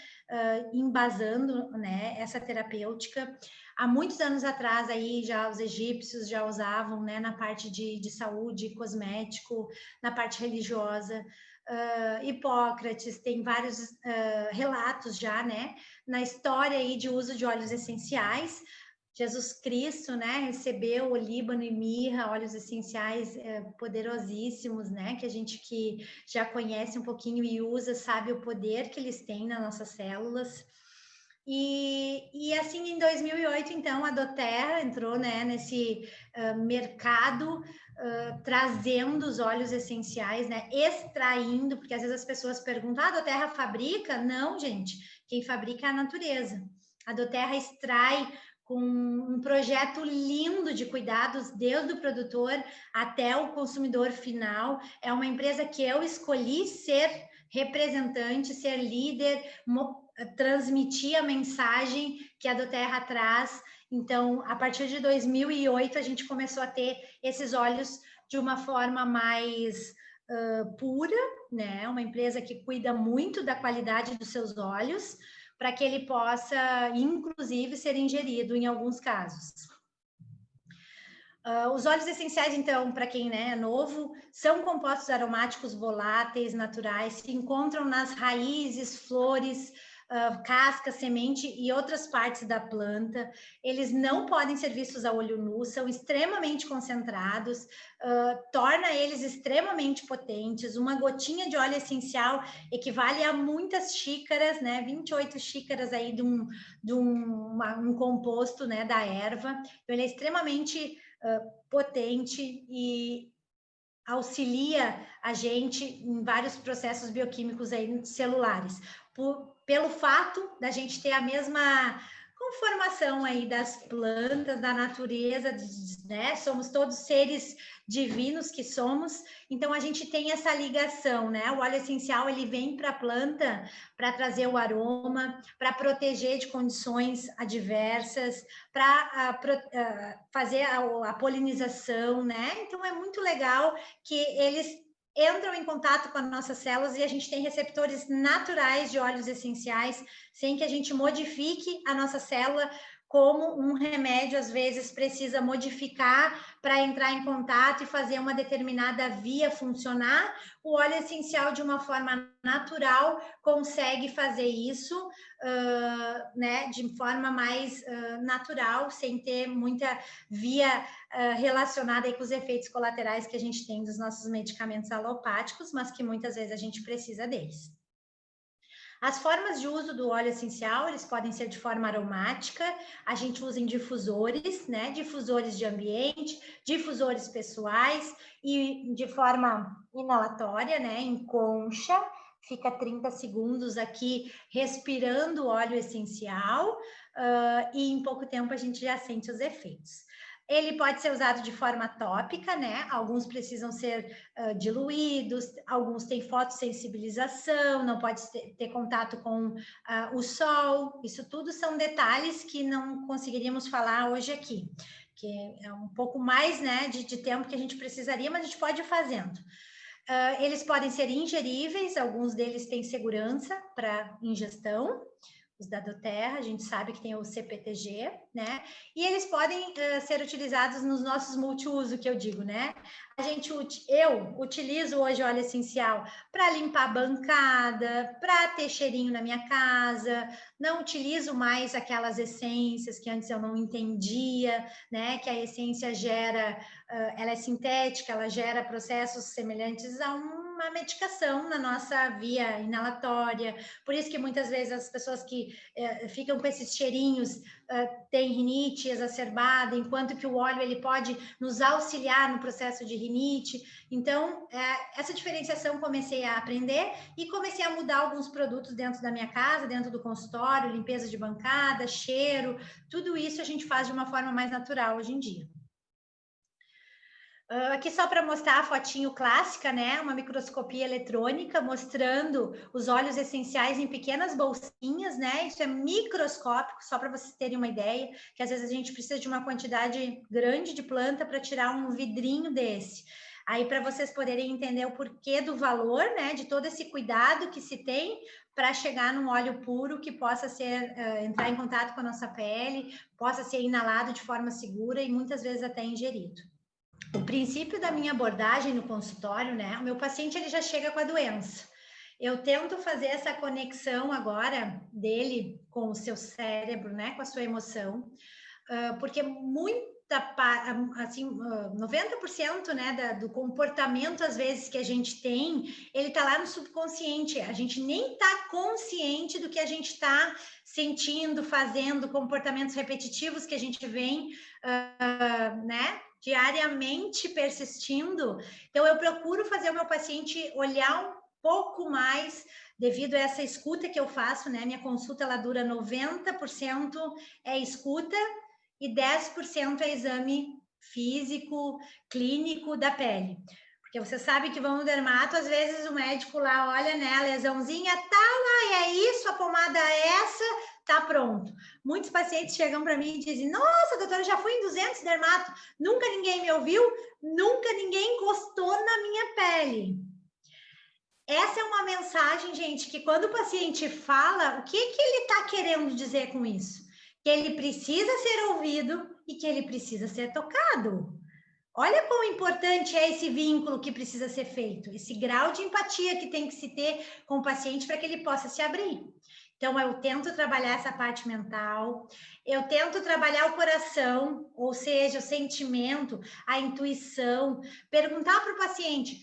embasando, né, essa terapêutica. Há muitos anos atrás, aí, já os egípcios já usavam, né, na parte de saúde, cosmético, na parte religiosa. Hipócrates tem vários relatos já, né, na história aí de uso de óleos essenciais. Jesus Cristo, né, recebeu o Líbano e mirra, óleos essenciais poderosíssimos, né, que a gente que já conhece um pouquinho e usa, sabe o poder que eles têm nas nossas células. E assim, em 2008, então, a doTERRA entrou, né, nesse mercado, trazendo os óleos essenciais, né, extraindo, porque às vezes as pessoas perguntam, a doTERRA fabrica? Não, gente, quem fabrica é a natureza. A doTERRA extrai com um projeto lindo de cuidados, desde o produtor até o consumidor final. É uma empresa que eu escolhi ser representante, ser líder, transmitir a mensagem que a doTERRA traz. Então, a partir de 2008, a gente começou a ter esses óleos de uma forma mais pura, né? Uma empresa que cuida muito da qualidade dos seus óleos, para que ele possa, inclusive, ser ingerido em alguns casos. Os óleos essenciais, então, para quem, né, é novo, são compostos aromáticos voláteis, naturais, se encontram nas raízes, flores, casca, semente e outras partes da planta. Eles não podem ser vistos a olho nu, são extremamente concentrados, torna eles extremamente potentes. Uma gotinha de óleo essencial equivale a muitas xícaras, né? 28 xícaras aí de um composto, né, da erva. Então, ele é extremamente potente e auxilia a gente em vários processos bioquímicos aí celulares. Pelo fato da gente ter a mesma, com formação aí das plantas, da natureza, né? Somos todos seres divinos que somos, então a gente tem essa ligação, né? O óleo essencial ele vem para a planta para trazer o aroma, para proteger de condições adversas, para fazer a polinização, né? Então é muito legal que eles entram em contato com as nossas células e a gente tem receptores naturais de óleos essenciais, sem que a gente modifique a nossa célula, como um remédio às vezes precisa modificar para entrar em contato e fazer uma determinada via funcionar. O óleo essencial, de uma forma natural, consegue fazer isso, né, de forma mais natural, sem ter muita via relacionada aí com os efeitos colaterais que a gente tem dos nossos medicamentos alopáticos, mas que muitas vezes a gente precisa deles. As formas de uso do óleo essencial, eles podem ser de forma aromática, a gente usa em difusores, né? Difusores de ambiente, difusores pessoais e de forma inalatória, né? Em concha, fica 30 segundos aqui respirando o óleo essencial e em pouco tempo a gente já sente os efeitos. Ele pode ser usado de forma tópica, né? Alguns precisam ser diluídos, alguns têm fotossensibilização, não pode ter contato com o sol. Isso tudo são detalhes que não conseguiríamos falar hoje aqui, que é um pouco mais, né, de tempo que a gente precisaria, mas a gente pode ir fazendo. Eles podem ser ingeríveis, alguns deles têm segurança para ingestão. Os da doTERRA, a gente sabe que tem o CPTG, né? E eles podem ser utilizados nos nossos multiuso, que eu digo, né? Eu utilizo hoje óleo essencial para limpar a bancada, para ter cheirinho na minha casa, não utilizo mais aquelas essências que antes eu não entendia, né? Que a essência gera, ela é sintética, ela gera processos semelhantes a uma medicação na nossa via inalatória. Por isso que muitas vezes as pessoas que ficam com esses cheirinhos têm rinite exacerbada, enquanto que o óleo ele pode nos auxiliar no processo de rinite. Então, essa diferenciação comecei a aprender e comecei a mudar alguns produtos dentro da minha casa, dentro do consultório, limpeza de bancada, cheiro, tudo isso a gente faz de uma forma mais natural hoje em dia. Aqui só para mostrar a fotinho clássica, né? Uma microscopia eletrônica mostrando os óleos essenciais em pequenas bolsinhas, né? Isso é microscópico, só para vocês terem uma ideia, que às vezes a gente precisa de uma quantidade grande de planta para tirar um vidrinho desse. Aí, para vocês poderem entender o porquê do valor, né? De todo esse cuidado que se tem para chegar num óleo puro que possa ser, entrar em contato com a nossa pele, possa ser inalado de forma segura e muitas vezes até ingerido. O princípio da minha abordagem no consultório, né? O meu paciente ele já chega com a doença. Eu tento fazer essa conexão agora dele com o seu cérebro, né? Com a sua emoção, porque assim, 90%, né, do comportamento às vezes que a gente tem, ele tá lá no subconsciente. A gente nem tá consciente do que a gente tá sentindo, fazendo, comportamentos repetitivos que a gente vem, né? Diariamente persistindo. Então, eu procuro fazer o meu paciente olhar um pouco mais, devido a essa escuta que eu faço, né? Minha consulta, ela dura 90% é escuta e 10% é exame físico, clínico da pele. Porque você sabe que vão no dermato, às vezes o médico lá olha, né, a lesãozinha, tá lá, é isso, a pomada é essa, tá pronto. Muitos pacientes chegam para mim e dizem, nossa, doutora, já fui em 200 dermato, nunca ninguém me ouviu, nunca ninguém encostou na minha pele. Essa é uma mensagem, gente, que quando o paciente fala, o que ele está querendo dizer com isso? Que ele precisa ser ouvido e que ele precisa ser tocado. Olha quão importante é esse vínculo que precisa ser feito, esse grau de empatia que tem que se ter com o paciente para que ele possa se abrir. Então, eu tento trabalhar essa parte mental, eu tento trabalhar o coração, ou seja, o sentimento, a intuição, perguntar para o paciente,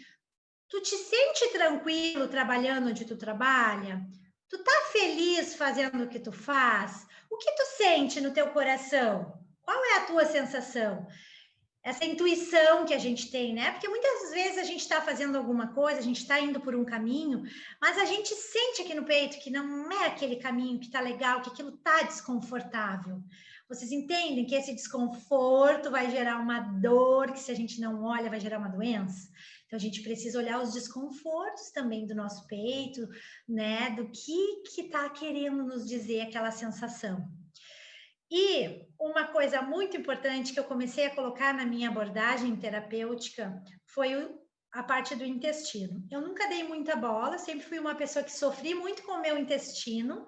tu te sente tranquilo trabalhando onde tu trabalha? Tu tá feliz fazendo o que tu faz? O que tu sente no teu coração? Qual é a tua sensação? essa intuição que a gente tem, né? Porque muitas vezes a gente está fazendo alguma coisa, a gente está indo por um caminho, mas a gente sente aqui no peito que não é aquele caminho que está legal, que aquilo está desconfortável. Vocês entendem que esse desconforto vai gerar uma dor, que se a gente não olha, vai gerar uma doença? Então, a gente precisa olhar os desconfortos também do nosso peito, né? Do que está querendo nos dizer aquela sensação. E uma coisa muito importante que eu comecei a colocar na minha abordagem terapêutica foi a parte do intestino. Eu nunca dei muita bola, sempre fui uma pessoa que sofri muito com o meu intestino,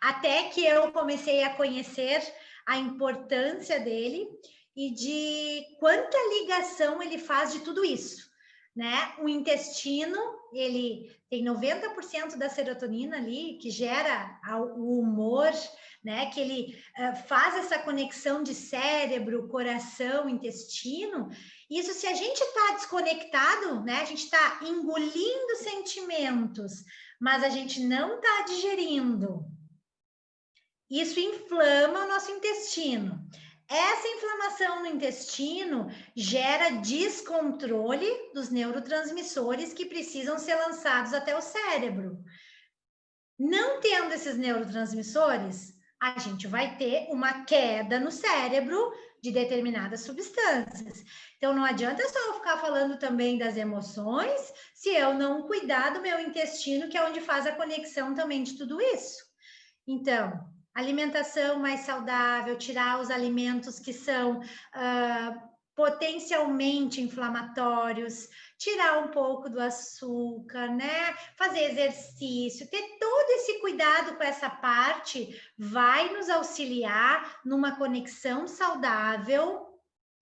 até que eu comecei a conhecer a importância dele e de quanta ligação ele faz de tudo isso, né? O intestino, ele tem 90% da serotonina ali, que gera o humor, né? Que ele faz essa conexão de cérebro, coração, intestino. Isso, se a gente está desconectado, né? A gente está engolindo sentimentos, mas a gente não está digerindo. Isso inflama o nosso intestino. Essa inflamação no intestino gera descontrole dos neurotransmissores que precisam ser lançados até o cérebro. Não tendo esses neurotransmissores, a gente vai ter uma queda no cérebro de determinadas substâncias. Então, não adianta só eu ficar falando também das emoções, se eu não cuidar do meu intestino, que é onde faz a conexão também de tudo isso. Então, alimentação mais saudável, tirar os alimentos que são potencialmente inflamatórios, tirar um pouco do açúcar, né? Fazer exercício, ter todo esse cuidado com essa parte vai nos auxiliar numa conexão saudável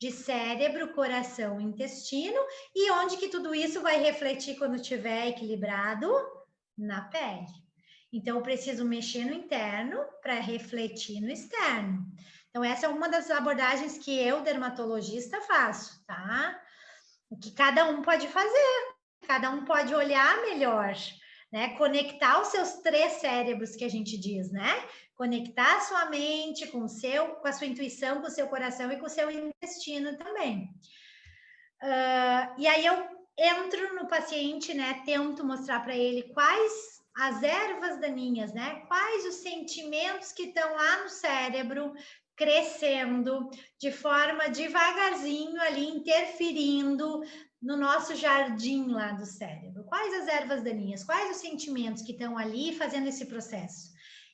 de cérebro, coração, intestino, e onde que tudo isso vai refletir quando estiver equilibrado? Na pele. Então, eu preciso mexer no interno para refletir no externo. Então, essa é uma das abordagens que eu, dermatologista, faço, tá? O que cada um pode fazer, cada um pode olhar melhor, né? Conectar os seus 3 cérebros que a gente diz, né? Conectar a sua mente com a sua intuição, com o seu coração e com o seu intestino também. E aí eu entro no paciente, né? Tento mostrar para ele quais as ervas daninhas, né? Quais os sentimentos que estão lá no cérebro crescendo de forma devagarzinho ali, interferindo no nosso jardim lá do cérebro. Quais as ervas daninhas? Quais os sentimentos que estão ali fazendo esse processo?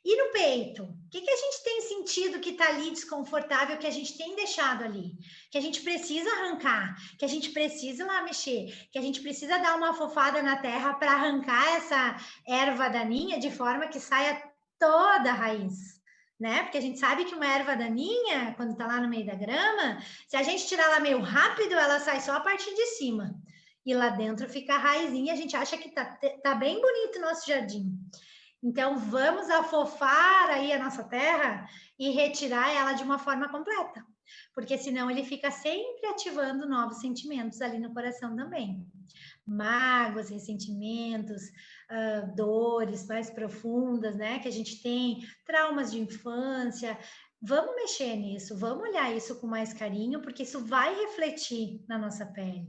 E no peito? O que a gente tem sentido que está ali desconfortável, que a gente tem deixado ali? Que a gente precisa arrancar, que a gente precisa lá mexer, que a gente precisa dar uma fofada na terra para arrancar essa erva daninha de forma que saia toda a raiz, né? Porque a gente sabe que uma erva daninha, quando está lá no meio da grama, se a gente tirar ela meio rápido, ela sai só a parte de cima. E lá dentro fica a raizinha, a gente acha que tá bem bonito o nosso jardim. Então, vamos afofar aí a nossa terra e retirar ela de uma forma completa, porque senão ele fica sempre ativando novos sentimentos ali no coração também. Mágoas, ressentimentos, dores mais profundas, né? Que a gente tem, traumas de infância. Vamos mexer nisso, vamos olhar isso com mais carinho, porque isso vai refletir na nossa pele.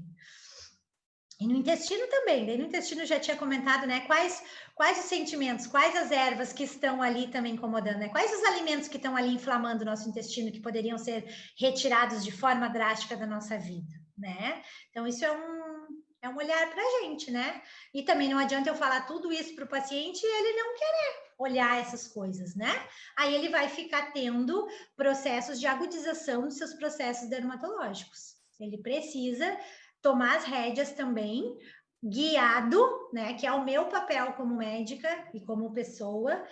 E no intestino também, daí no intestino eu já tinha comentado, né, quais os sentimentos, quais as ervas que estão ali também incomodando, né, quais os alimentos que estão ali inflamando o nosso intestino que poderiam ser retirados de forma drástica da nossa vida, né, então isso é um olhar para a gente, né, e também não adianta eu falar tudo isso para o paciente e ele não querer olhar essas coisas, né, aí ele vai ficar tendo processos de agudização dos seus processos dermatológicos, ele precisa tomar as rédeas também, guiado, né, que é o meu papel como médica e como pessoa,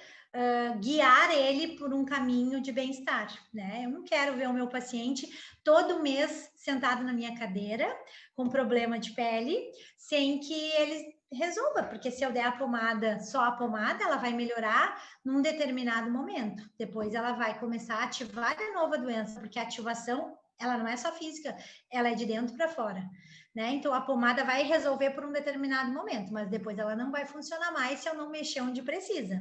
guiar ele por um caminho de bem-estar, né? Eu não quero ver o meu paciente todo mês sentado na minha cadeira com problema de pele, sem que ele resolva, porque se eu der a pomada, só a pomada, ela vai melhorar num determinado momento. Depois ela vai começar a ativar de novo a doença, porque a ativação, ela não é só física, ela é de dentro para fora. Né? Então, a pomada vai resolver por um determinado momento, mas depois ela não vai funcionar mais se eu não mexer onde precisa.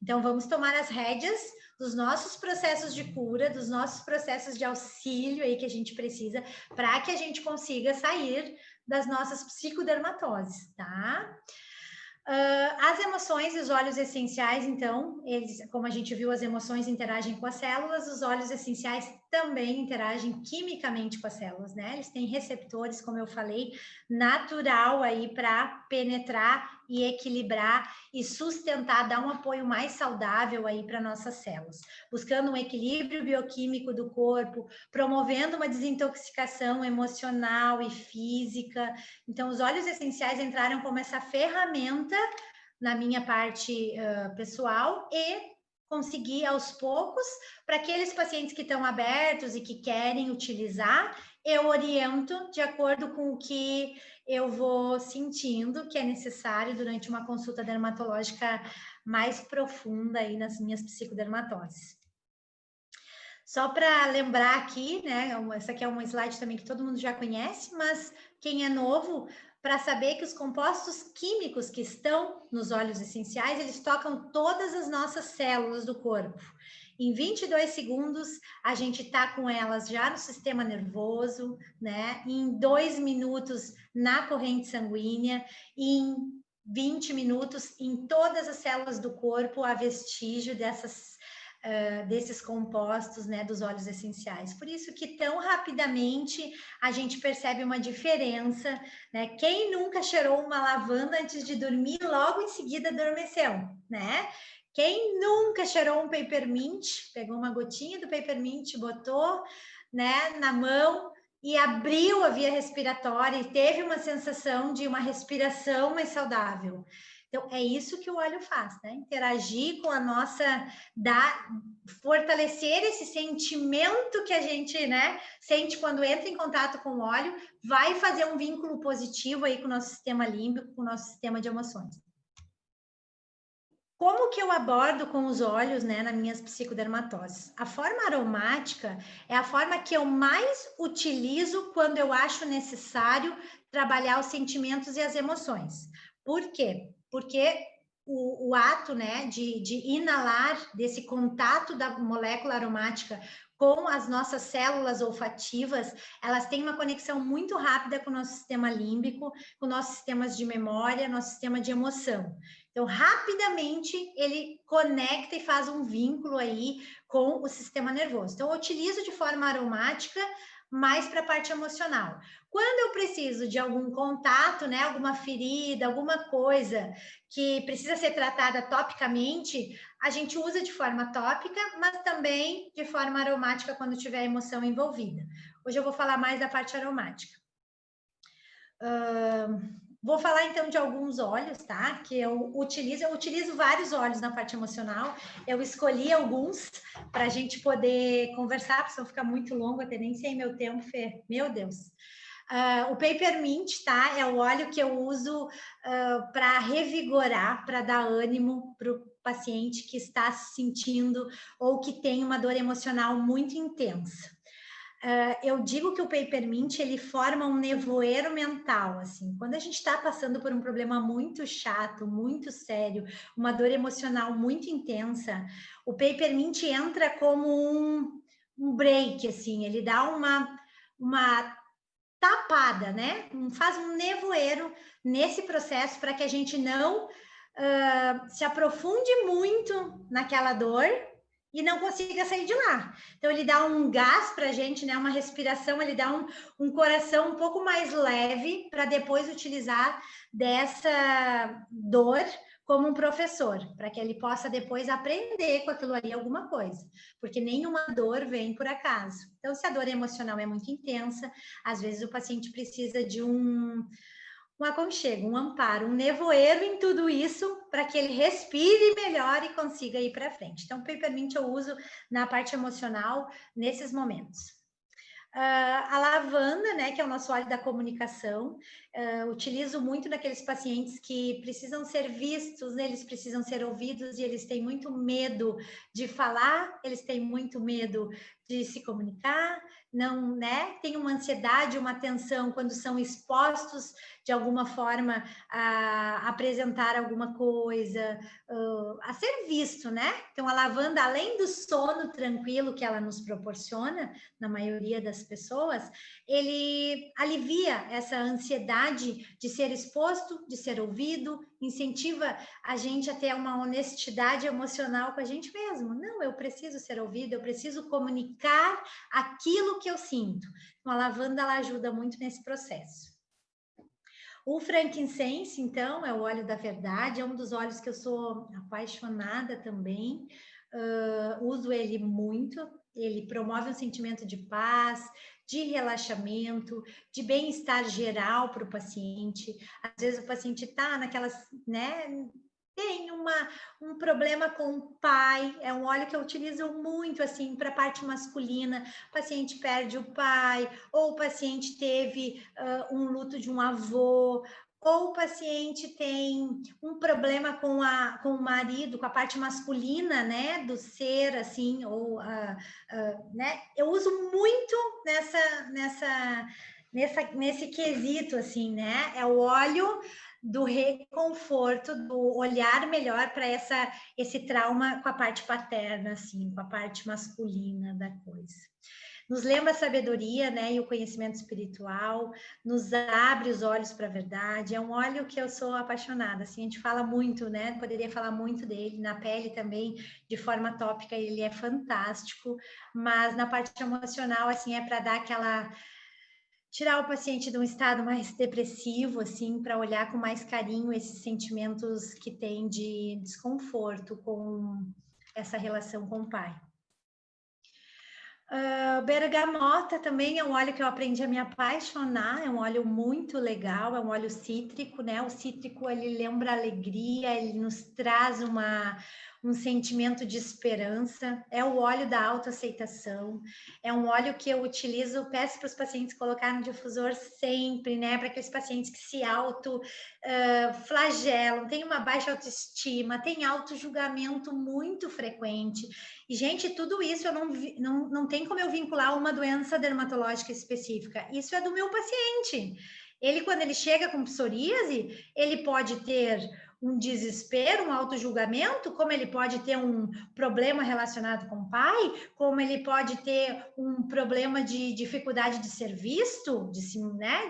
Então, vamos tomar as rédeas dos nossos processos de cura, dos nossos processos de auxílio aí que a gente precisa para que a gente consiga sair das nossas psicodermatoses, tá? As emoções e os óleos essenciais, então, eles, como a gente viu, as emoções interagem com as células, os óleos essenciais também interagem quimicamente com as células, né? Eles têm receptores, como eu falei, natural aí para penetrar e equilibrar e sustentar, dar um apoio mais saudável aí para nossas células, buscando um equilíbrio bioquímico do corpo, promovendo uma desintoxicação emocional e física. Então, os óleos essenciais entraram como essa ferramenta na minha parte pessoal e conseguir aos poucos, para aqueles pacientes que estão abertos e que querem utilizar, eu oriento de acordo com o que eu vou sentindo que é necessário durante uma consulta dermatológica mais profunda aí nas minhas psicodermatoses. Só para lembrar aqui, né, essa aqui é uma slide também que todo mundo já conhece, mas quem é novo, para saber que os compostos químicos que estão nos óleos essenciais, eles tocam todas as nossas células do corpo. Em 22 segundos, a gente está com elas já no sistema nervoso, né? Em 2 minutos na corrente sanguínea, em 20 minutos em todas as células do corpo, há vestígio desses compostos, né, dos óleos essenciais. Por isso que tão rapidamente a gente percebe uma diferença, né? Quem nunca cheirou uma lavanda antes de dormir, logo em seguida adormeceu, né? Quem nunca cheirou um peppermint, pegou uma gotinha do peppermint, botou, né, na mão e abriu a via respiratória e teve uma sensação de uma respiração mais saudável. Então, é isso que o óleo faz, né? Interagir com a nossa, fortalecer esse sentimento que a gente, né, sente quando entra em contato com o óleo, vai fazer um vínculo positivo aí com o nosso sistema límbico, com o nosso sistema de emoções. Como que eu abordo com os óleos, né, nas minhas psicodermatoses? A forma aromática é a forma que eu mais utilizo quando eu acho necessário trabalhar os sentimentos e as emoções. Por quê? Porque o ato, né, de inalar, desse contato da molécula aromática com as nossas células olfativas, elas têm uma conexão muito rápida com o nosso sistema límbico, com nossos sistemas de memória, nosso sistema de emoção. Então, rapidamente, ele conecta e faz um vínculo aí com o sistema nervoso. Então, eu utilizo de forma aromática, mais para a parte emocional. Quando eu preciso de algum contato, né, alguma ferida, alguma coisa que precisa ser tratada topicamente, a gente usa de forma tópica, mas também de forma aromática quando tiver emoção envolvida. Hoje eu vou falar mais da parte aromática. Vou falar então de alguns óleos, tá? Que eu utilizo vários óleos na parte emocional. Eu escolhi alguns para a gente poder conversar, porque senão fica muito longo, até nem sei meu tempo, Fê. Meu Deus. O Peppermint, tá? É o óleo que eu uso para revigorar, para dar ânimo para o paciente que está se sentindo ou que tem uma dor emocional muito intensa. Eu digo que o Peppermint, ele forma um nevoeiro mental, assim. Quando a gente está passando por um problema muito chato, muito sério, uma dor emocional muito intensa, o Peppermint entra como um break, assim. Ele dá uma tapada, né? Faz um nevoeiro nesse processo para que a gente não se aprofunde muito naquela dor e não consiga sair de lá. Então, ele dá um gás para a gente, né? Uma respiração, ele dá um coração um pouco mais leve para depois utilizar dessa dor como um professor, para que ele possa depois aprender com aquilo ali alguma coisa, porque nenhuma dor vem por acaso. Então, se a dor emocional é muito intensa, às vezes o paciente precisa de um aconchego, um amparo, um nevoeiro em tudo isso para que ele respire melhor e consiga ir para frente. Então, o Peppermint eu uso na parte emocional nesses momentos. A lavanda, né, que é o nosso óleo da comunicação, utilizo muito naqueles pacientes que precisam ser vistos, né, eles precisam ser ouvidos e eles têm muito medo de falar, eles têm muito medo de se comunicar, não, né, tem uma ansiedade, uma tensão quando são expostos de alguma forma, a apresentar alguma coisa, a ser visto, né? Então, a lavanda, além do sono tranquilo que ela nos proporciona, na maioria das pessoas, ele alivia essa ansiedade de ser exposto, de ser ouvido, incentiva a gente a ter uma honestidade emocional com a gente mesmo. Não, eu preciso ser ouvido, eu preciso comunicar aquilo que eu sinto. Então, a lavanda, ela ajuda muito nesse processo. O frankincense, então, é o óleo da verdade, é um dos óleos que eu sou apaixonada também, uso ele muito, ele promove um sentimento de paz, de relaxamento, de bem-estar geral para o paciente. Às vezes o paciente está naquelas, né, tem um problema com o pai, é um óleo que eu utilizo muito, assim, para a parte masculina, o paciente perde o pai, ou o paciente teve um luto de um avô, ou o paciente tem um problema com o marido, com a parte masculina, né, do ser, assim, ou, né, eu uso muito nesse quesito, assim, né, é o óleo do reconforto, do olhar melhor para esse trauma com a parte paterna, assim, com a parte masculina da coisa. Nos lembra a sabedoria, né, e o conhecimento espiritual, nos abre os olhos para a verdade. É um óleo que eu sou apaixonada, assim, a gente fala muito, né, poderia falar muito dele, na pele também, de forma tópica, ele é fantástico, mas na parte emocional, assim, é para dar aquela... tirar o paciente de um estado mais depressivo, assim, para olhar com mais carinho esses sentimentos que tem de desconforto com essa relação com o pai. Bergamota também é um óleo que eu aprendi a me apaixonar, é um óleo muito legal, é um óleo cítrico, né? O cítrico, ele lembra alegria, ele nos traz um sentimento de esperança, é o óleo da autoaceitação, é um óleo que eu utilizo, peço para os pacientes colocar no difusor sempre, né? Para aqueles pacientes que se flagelam, tem uma baixa autoestima, tem auto-julgamento muito frequente. E, gente, tudo isso eu não tem como eu vincular a uma doença dermatológica específica. Isso é do meu paciente. Ele, quando ele chega com psoríase, ele pode ter um desespero, um auto-julgamento, como ele pode ter um problema relacionado com o pai, como ele pode ter um problema de dificuldade de ser visto, né?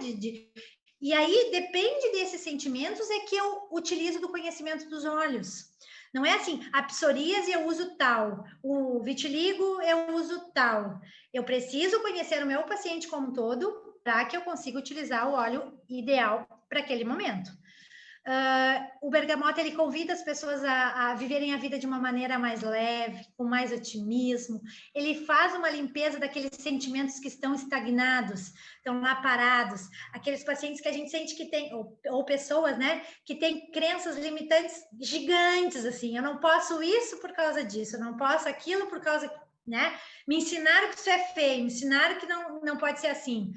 E aí, depende desses sentimentos, é que eu utilizo do conhecimento dos olhos. Não é assim, a psoríase eu uso tal, o vitiligo eu uso tal. Eu preciso conhecer o meu paciente como um todo para que eu consiga utilizar o óleo ideal para aquele momento. O bergamota, ele convida as pessoas a viverem a vida de uma maneira mais leve, com mais otimismo. Ele faz uma limpeza daqueles sentimentos que estão estagnados, estão lá parados. Aqueles pacientes que a gente sente que tem, ou pessoas, né, que têm crenças limitantes gigantes, assim, eu não posso isso por causa disso, eu não posso aquilo por causa, né? Me ensinaram que isso é feio, me ensinaram que não pode ser assim.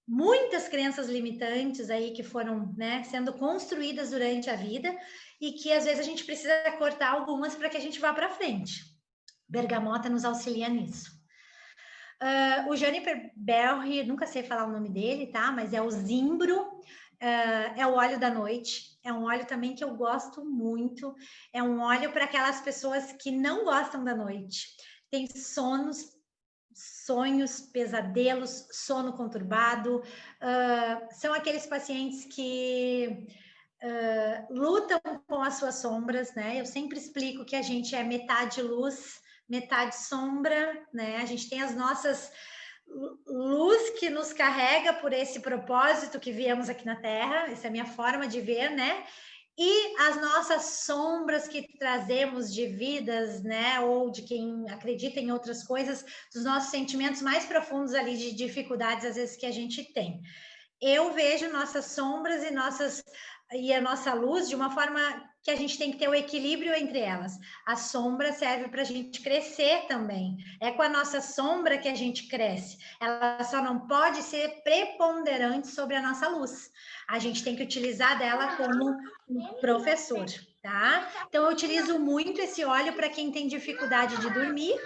Muitas crenças limitantes aí que foram, né, sendo construídas durante a vida e que às vezes a gente precisa cortar algumas para que a gente vá para frente. Bergamota nos auxilia nisso. O Juniper Berry, nunca sei falar o nome dele, tá? Mas é o zimbro, é o óleo da noite. É um óleo também que eu gosto muito. É um óleo para aquelas pessoas que não gostam da noite. Tem sonhos, pesadelos, sono conturbado, são aqueles pacientes que lutam com as suas sombras, né? Eu sempre explico que a gente é metade luz, metade sombra, né? A gente tem as nossas luz que nos carrega por esse propósito que viemos aqui na Terra, essa é a minha forma de ver, né? E as nossas sombras que trazemos de vidas, né, ou de quem acredita em outras coisas, dos nossos sentimentos mais profundos ali de dificuldades, às vezes, que a gente tem. Eu vejo nossas sombras e a nossa luz de uma forma que a gente tem que ter o equilíbrio entre elas. A sombra serve para a gente crescer também. É com a nossa sombra que a gente cresce. Ela só não pode ser preponderante sobre a nossa luz. A gente tem que utilizar dela como um professor, tá? Então, eu utilizo muito esse óleo para quem tem dificuldade de dormir,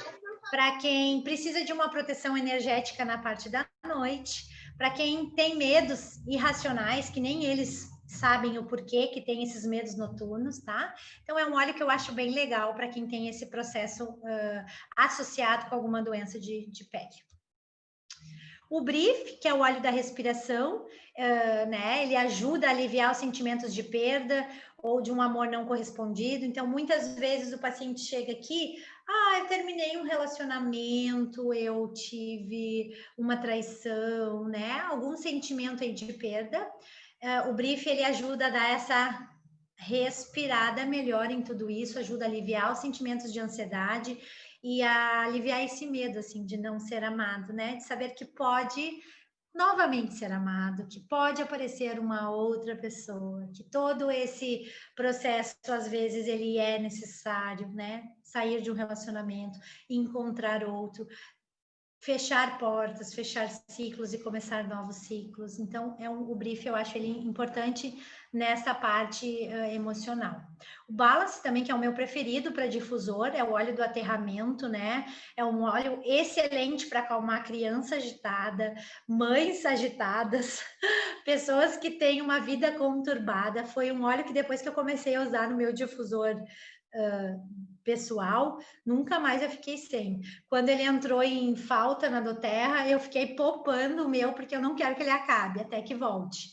para quem precisa de uma proteção energética na parte da noite, para quem tem medos irracionais, que nem eles sabem o porquê que tem esses medos noturnos, tá? Então, é um óleo que eu acho bem legal para quem tem esse processo associado com alguma doença de pele. O Brief, que é o óleo da respiração, né? Ele ajuda a aliviar os sentimentos de perda ou de um amor não correspondido. Então, muitas vezes o paciente chega aqui, eu terminei um relacionamento, eu tive uma traição, né? Algum sentimento aí de perda. O Brief, ele ajuda a dar essa respirada melhor em tudo isso, ajuda a aliviar os sentimentos de ansiedade e a aliviar esse medo, assim, de não ser amado, né? De saber que pode novamente ser amado, que pode aparecer uma outra pessoa, que todo esse processo, às vezes, ele é necessário, né? Sair de um relacionamento, encontrar outro, fechar portas, fechar ciclos e começar novos ciclos. Então, o Brief, eu acho ele importante nessa parte emocional. O Balance também, que é o meu preferido para difusor, é o óleo do aterramento, né? É um óleo excelente para acalmar criança agitada, mães agitadas, pessoas que têm uma vida conturbada. Foi um óleo que depois que eu comecei a usar no meu difusor pessoal, nunca mais eu fiquei sem. Quando ele entrou em falta na doTERRA, eu fiquei poupando o meu, porque eu não quero que ele acabe, até que volte.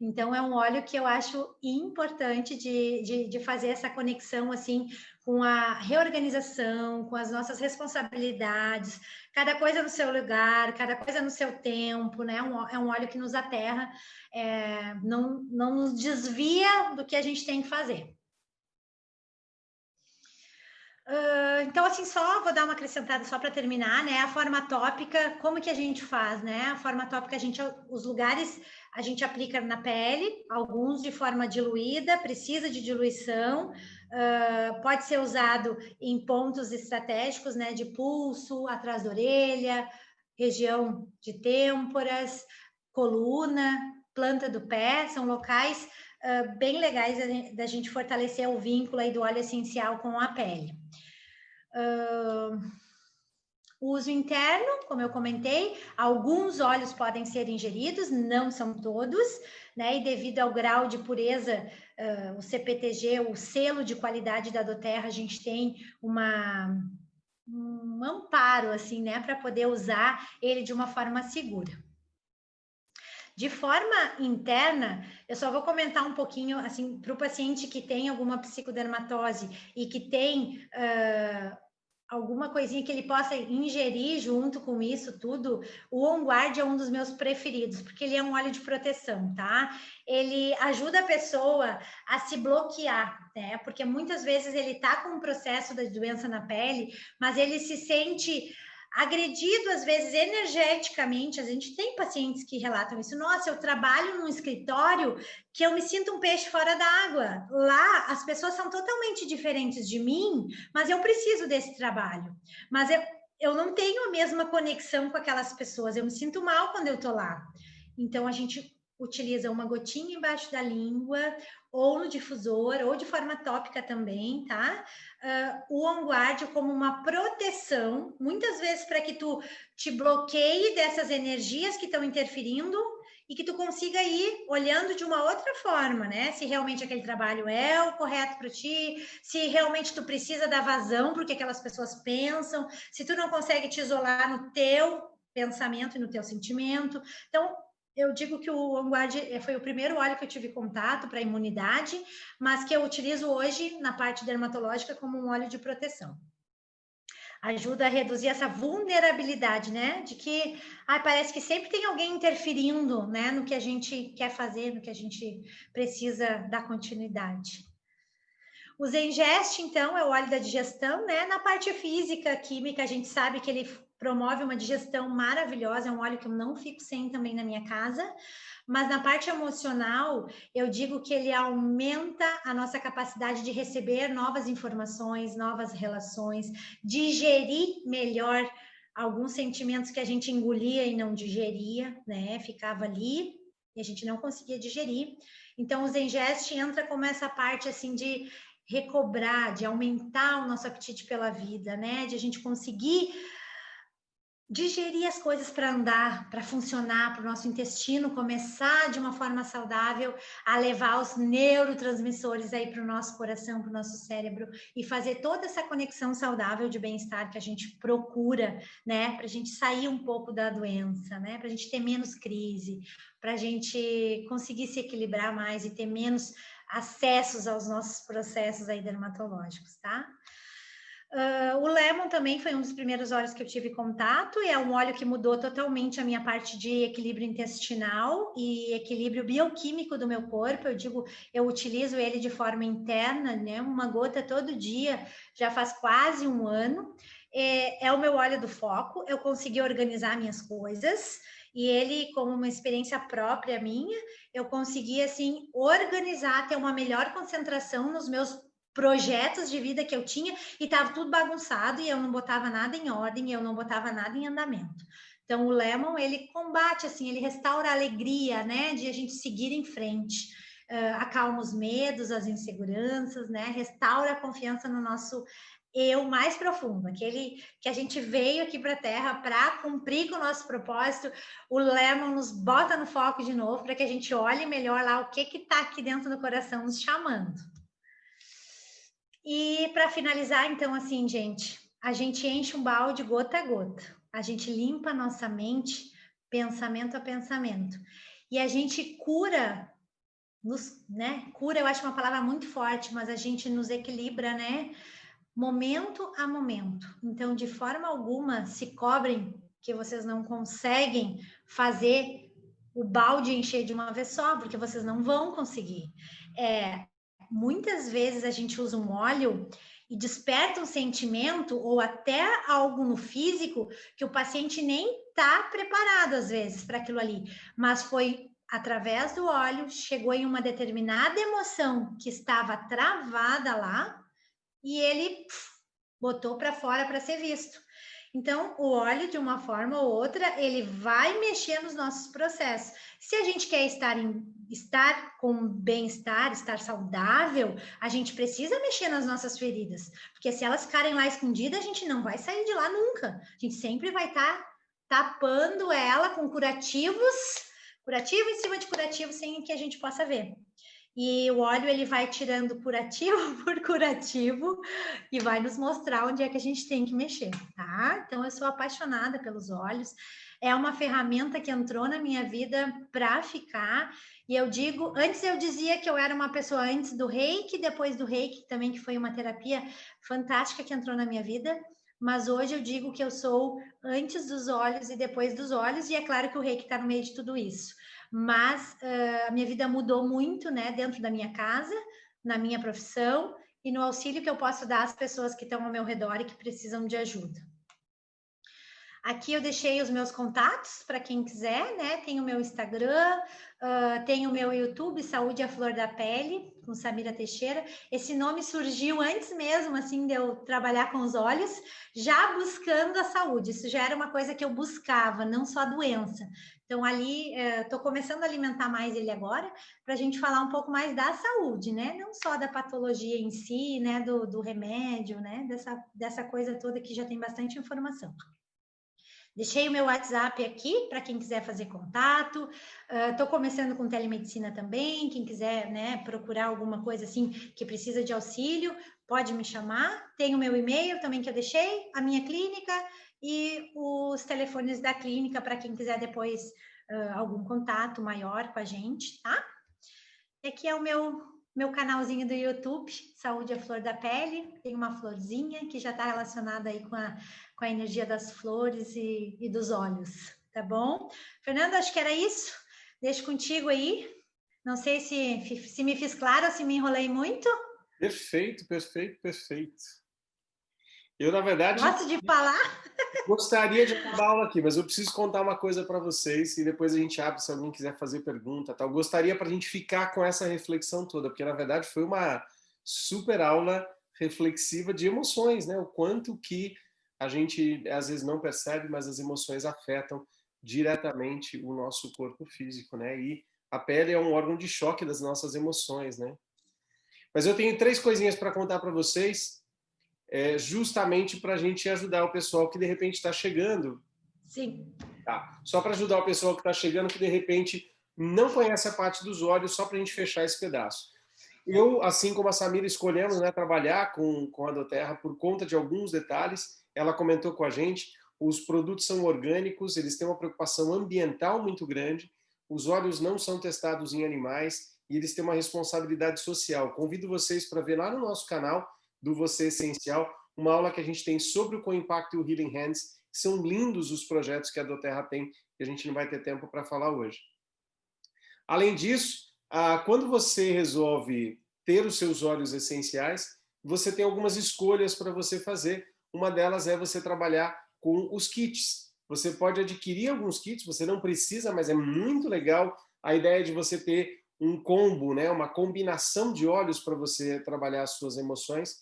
Então, é um óleo que eu acho importante de fazer essa conexão, assim, com a reorganização, com as nossas responsabilidades, cada coisa no seu lugar, cada coisa no seu tempo, né? É um óleo que nos aterra, não nos desvia do que a gente tem que fazer. Então, assim, só vou dar uma acrescentada só para terminar, né? A forma tópica, como que a gente faz, né? A forma tópica, os lugares a gente aplica na pele, alguns de forma diluída, precisa de diluição, pode ser usado em pontos estratégicos, né? De pulso, atrás da orelha, região de têmporas, coluna, planta do pé, são locais bem legais da gente fortalecer o vínculo aí do óleo essencial com a pele. O uso interno, como eu comentei, alguns óleos podem ser ingeridos, não são todos, né? E devido ao grau de pureza, o CPTG, o selo de qualidade da doTERRA, a gente tem um amparo, assim, né? Para poder usar ele de uma forma segura. De forma interna, eu só vou comentar um pouquinho, assim, para o paciente que tem alguma psicodermatose e que tem alguma coisinha que ele possa ingerir junto com isso tudo, o On Guard é um dos meus preferidos, porque ele é um óleo de proteção, tá? Ele ajuda a pessoa a se bloquear, né? Porque muitas vezes ele tá com um processo da doença na pele, mas ele se sente agredido, às vezes, energeticamente. A gente tem pacientes que relatam isso. Nossa, eu trabalho num escritório que eu me sinto um peixe fora d'água. Lá, as pessoas são totalmente diferentes de mim, mas eu preciso desse trabalho. Mas eu não tenho a mesma conexão com aquelas pessoas. Eu me sinto mal quando eu tô lá. Então, a gente utiliza uma gotinha embaixo da língua, ou no difusor, ou de forma tópica também, tá? O On Guard como uma proteção, muitas vezes para que tu te bloqueie dessas energias que estão interferindo e que tu consiga ir olhando de uma outra forma, né? Se realmente aquele trabalho é o correto para ti, se realmente tu precisa dar vazão porque aquelas pessoas pensam, se tu não consegue te isolar no teu pensamento e no teu sentimento. Então, eu digo que o On Guard foi o primeiro óleo que eu tive contato para imunidade, mas que eu utilizo hoje na parte dermatológica como um óleo de proteção. Ajuda a reduzir essa vulnerabilidade, né? De que parece que sempre tem alguém interferindo, né? No que a gente quer fazer, no que a gente precisa dar continuidade. O Zengest, então, é o óleo da digestão, né? Na parte física, química, a gente sabe que ele promove uma digestão maravilhosa, é um óleo que eu não fico sem também na minha casa, mas na parte emocional, eu digo que ele aumenta a nossa capacidade de receber novas informações, novas relações, digerir melhor alguns sentimentos que a gente engolia e não digeria, né? Ficava ali e a gente não conseguia digerir. Então, o Zengest entra como essa parte, assim, de recobrar, de aumentar o nosso apetite pela vida, né? De a gente conseguir digerir as coisas para andar, para funcionar, para o nosso intestino começar de uma forma saudável a levar os neurotransmissores aí para o nosso coração, para o nosso cérebro e fazer toda essa conexão saudável de bem-estar que a gente procura, né? Para a gente sair um pouco da doença, né? Para a gente ter menos crise, para a gente conseguir se equilibrar mais e ter menos acessos aos nossos processos aí dermatológicos, tá? O Lemon também foi um dos primeiros óleos que eu tive contato e é um óleo que mudou totalmente a minha parte de equilíbrio intestinal e equilíbrio bioquímico do meu corpo. Eu digo, eu utilizo ele de forma interna, né? Uma gota todo dia, já faz quase um ano. É o meu óleo do foco, eu consegui organizar minhas coisas e ele, como uma experiência própria minha, eu consegui, assim, organizar, ter uma melhor concentração nos meus projetos de vida que eu tinha e estava tudo bagunçado e eu não botava nada em ordem, eu não botava nada em andamento. Então o Lemon, ele combate assim, ele restaura a alegria, né, de a gente seguir em frente, acalma os medos, as inseguranças, né, restaura a confiança no nosso eu mais profundo, aquele que a gente veio aqui para a Terra para cumprir com o nosso propósito. O Lemon nos bota no foco de novo para que a gente olhe melhor lá o que está aqui dentro do coração nos chamando. E para finalizar, então, assim, gente, a gente enche um balde gota a gota. A gente limpa a nossa mente, pensamento a pensamento. E a gente cura, né? Cura, eu acho uma palavra muito forte, mas a gente nos equilibra, né? Momento a momento. Então, de forma alguma, se cobrem que vocês não conseguem fazer o balde encher de uma vez só, porque vocês não vão conseguir. Muitas vezes a gente usa um óleo e desperta um sentimento ou até algo no físico que o paciente nem está preparado às vezes para aquilo ali, mas foi através do óleo, chegou em uma determinada emoção que estava travada lá e ele botou para fora para ser visto. Então, o óleo, de uma forma ou outra, ele vai mexer nos nossos processos. Se a gente quer estar com bem-estar, estar saudável, a gente precisa mexer nas nossas feridas. Porque se elas ficarem lá escondidas, a gente não vai sair de lá nunca. A gente sempre vai estar tapando ela com curativos, curativo em cima de curativo, sem que a gente possa ver. E o óleo, ele vai tirando curativo por curativo e vai nos mostrar onde é que a gente tem que mexer, tá? Então, eu sou apaixonada pelos óleos. É uma ferramenta que entrou na minha vida para ficar. E eu digo, antes eu dizia que eu era uma pessoa antes do Reiki, depois do Reiki também, que foi uma terapia fantástica que entrou na minha vida. Mas hoje eu digo que eu sou antes dos óleos e depois dos óleos. E é claro que o Reiki está no meio de tudo isso. Mas a minha vida mudou muito, né, dentro da minha casa, na minha profissão e no auxílio que eu posso dar às pessoas que estão ao meu redor e que precisam de ajuda. Aqui eu deixei os meus contatos para quem quiser, né? Tem o meu Instagram, tem o meu YouTube, Saúde à Flor da Pele, com Samira Teixeira. Esse nome surgiu antes mesmo, assim, de eu trabalhar com os olhos, já buscando a saúde. Isso já era uma coisa que eu buscava, não só a doença. Então, ali, estou começando a alimentar mais ele agora, para a gente falar um pouco mais da saúde, né? Não só da patologia em si, né? Do remédio, né? Dessa coisa toda que já tem bastante informação. Deixei o meu WhatsApp aqui para quem quiser fazer contato. Estou começando com telemedicina também. Quem quiser, né, procurar alguma coisa assim que precisa de auxílio, pode me chamar. Tem o meu e-mail também que eu deixei, a minha clínica e os telefones da clínica para quem quiser depois algum contato maior com a gente, tá? E aqui é o meu canalzinho do YouTube, Saúde à Flor da Pele. Tem uma florzinha que já está relacionada aí com a energia das flores e dos olhos, tá bom? Fernanda, acho que era isso. Deixo contigo aí. Não sei se me fiz clara, se me enrolei muito. Perfeito, perfeito, perfeito. Eu, na verdade, gosto de falar. Gostaria de acabar a aula aqui, mas eu preciso contar uma coisa para vocês e depois a gente abre se alguém quiser fazer pergunta. Tal. Gostaria para a gente ficar com essa reflexão toda, porque na verdade foi uma super aula reflexiva de emoções, né? O quanto que a gente às vezes não percebe, mas as emoções afetam diretamente o nosso corpo físico, né? E a pele é um órgão de choque das nossas emoções, né? Mas eu tenho 3 coisinhas para contar para vocês. Justamente para a gente ajudar o pessoal que de repente está chegando Sim. Tá. Só para ajudar o pessoal que está chegando, que de repente não conhece a parte dos óleos, só para a gente fechar esse pedaço. Eu, assim como a Samira, escolhemos, né, trabalhar com a doTERRA por conta de alguns detalhes. Ela comentou com a gente, os produtos são orgânicos, eles têm uma preocupação ambiental muito grande, os óleos não são testados em animais e eles têm uma responsabilidade social. Convido vocês para ver lá no nosso canal do Você Essencial, uma aula que a gente tem sobre o Co-Impact e o Healing Hands. São lindos os projetos que a doTERRA tem, que a gente não vai ter tempo para falar hoje. Além disso, quando você resolve ter os seus óleos essenciais, você tem algumas escolhas para você fazer. Uma delas é você trabalhar com os kits. Você pode adquirir alguns kits, você não precisa, mas é muito legal a ideia de você ter um combo, né? Uma combinação de óleos para você trabalhar as suas emoções.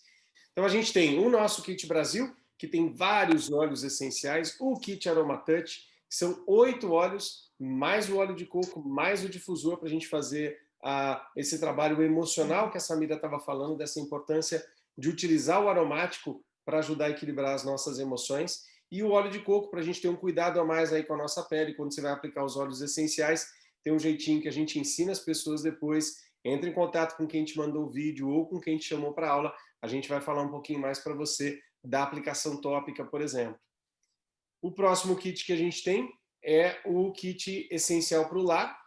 Então a gente tem o nosso Kit Brasil, que tem vários óleos essenciais, o Kit Aroma Touch, que são 8 óleos, mais o óleo de coco, mais o difusor para a gente fazer esse trabalho emocional que a Samira estava falando, dessa importância de utilizar o aromático para ajudar a equilibrar as nossas emoções. E o óleo de coco, para a gente ter um cuidado a mais aí com a nossa pele, quando você vai aplicar os óleos essenciais, tem um jeitinho que a gente ensina as pessoas depois. Entre em contato com quem te mandou o vídeo ou com quem te chamou para aula, a gente vai falar um pouquinho mais para você da aplicação tópica, por exemplo. O próximo kit que a gente tem é o kit essencial para o lar.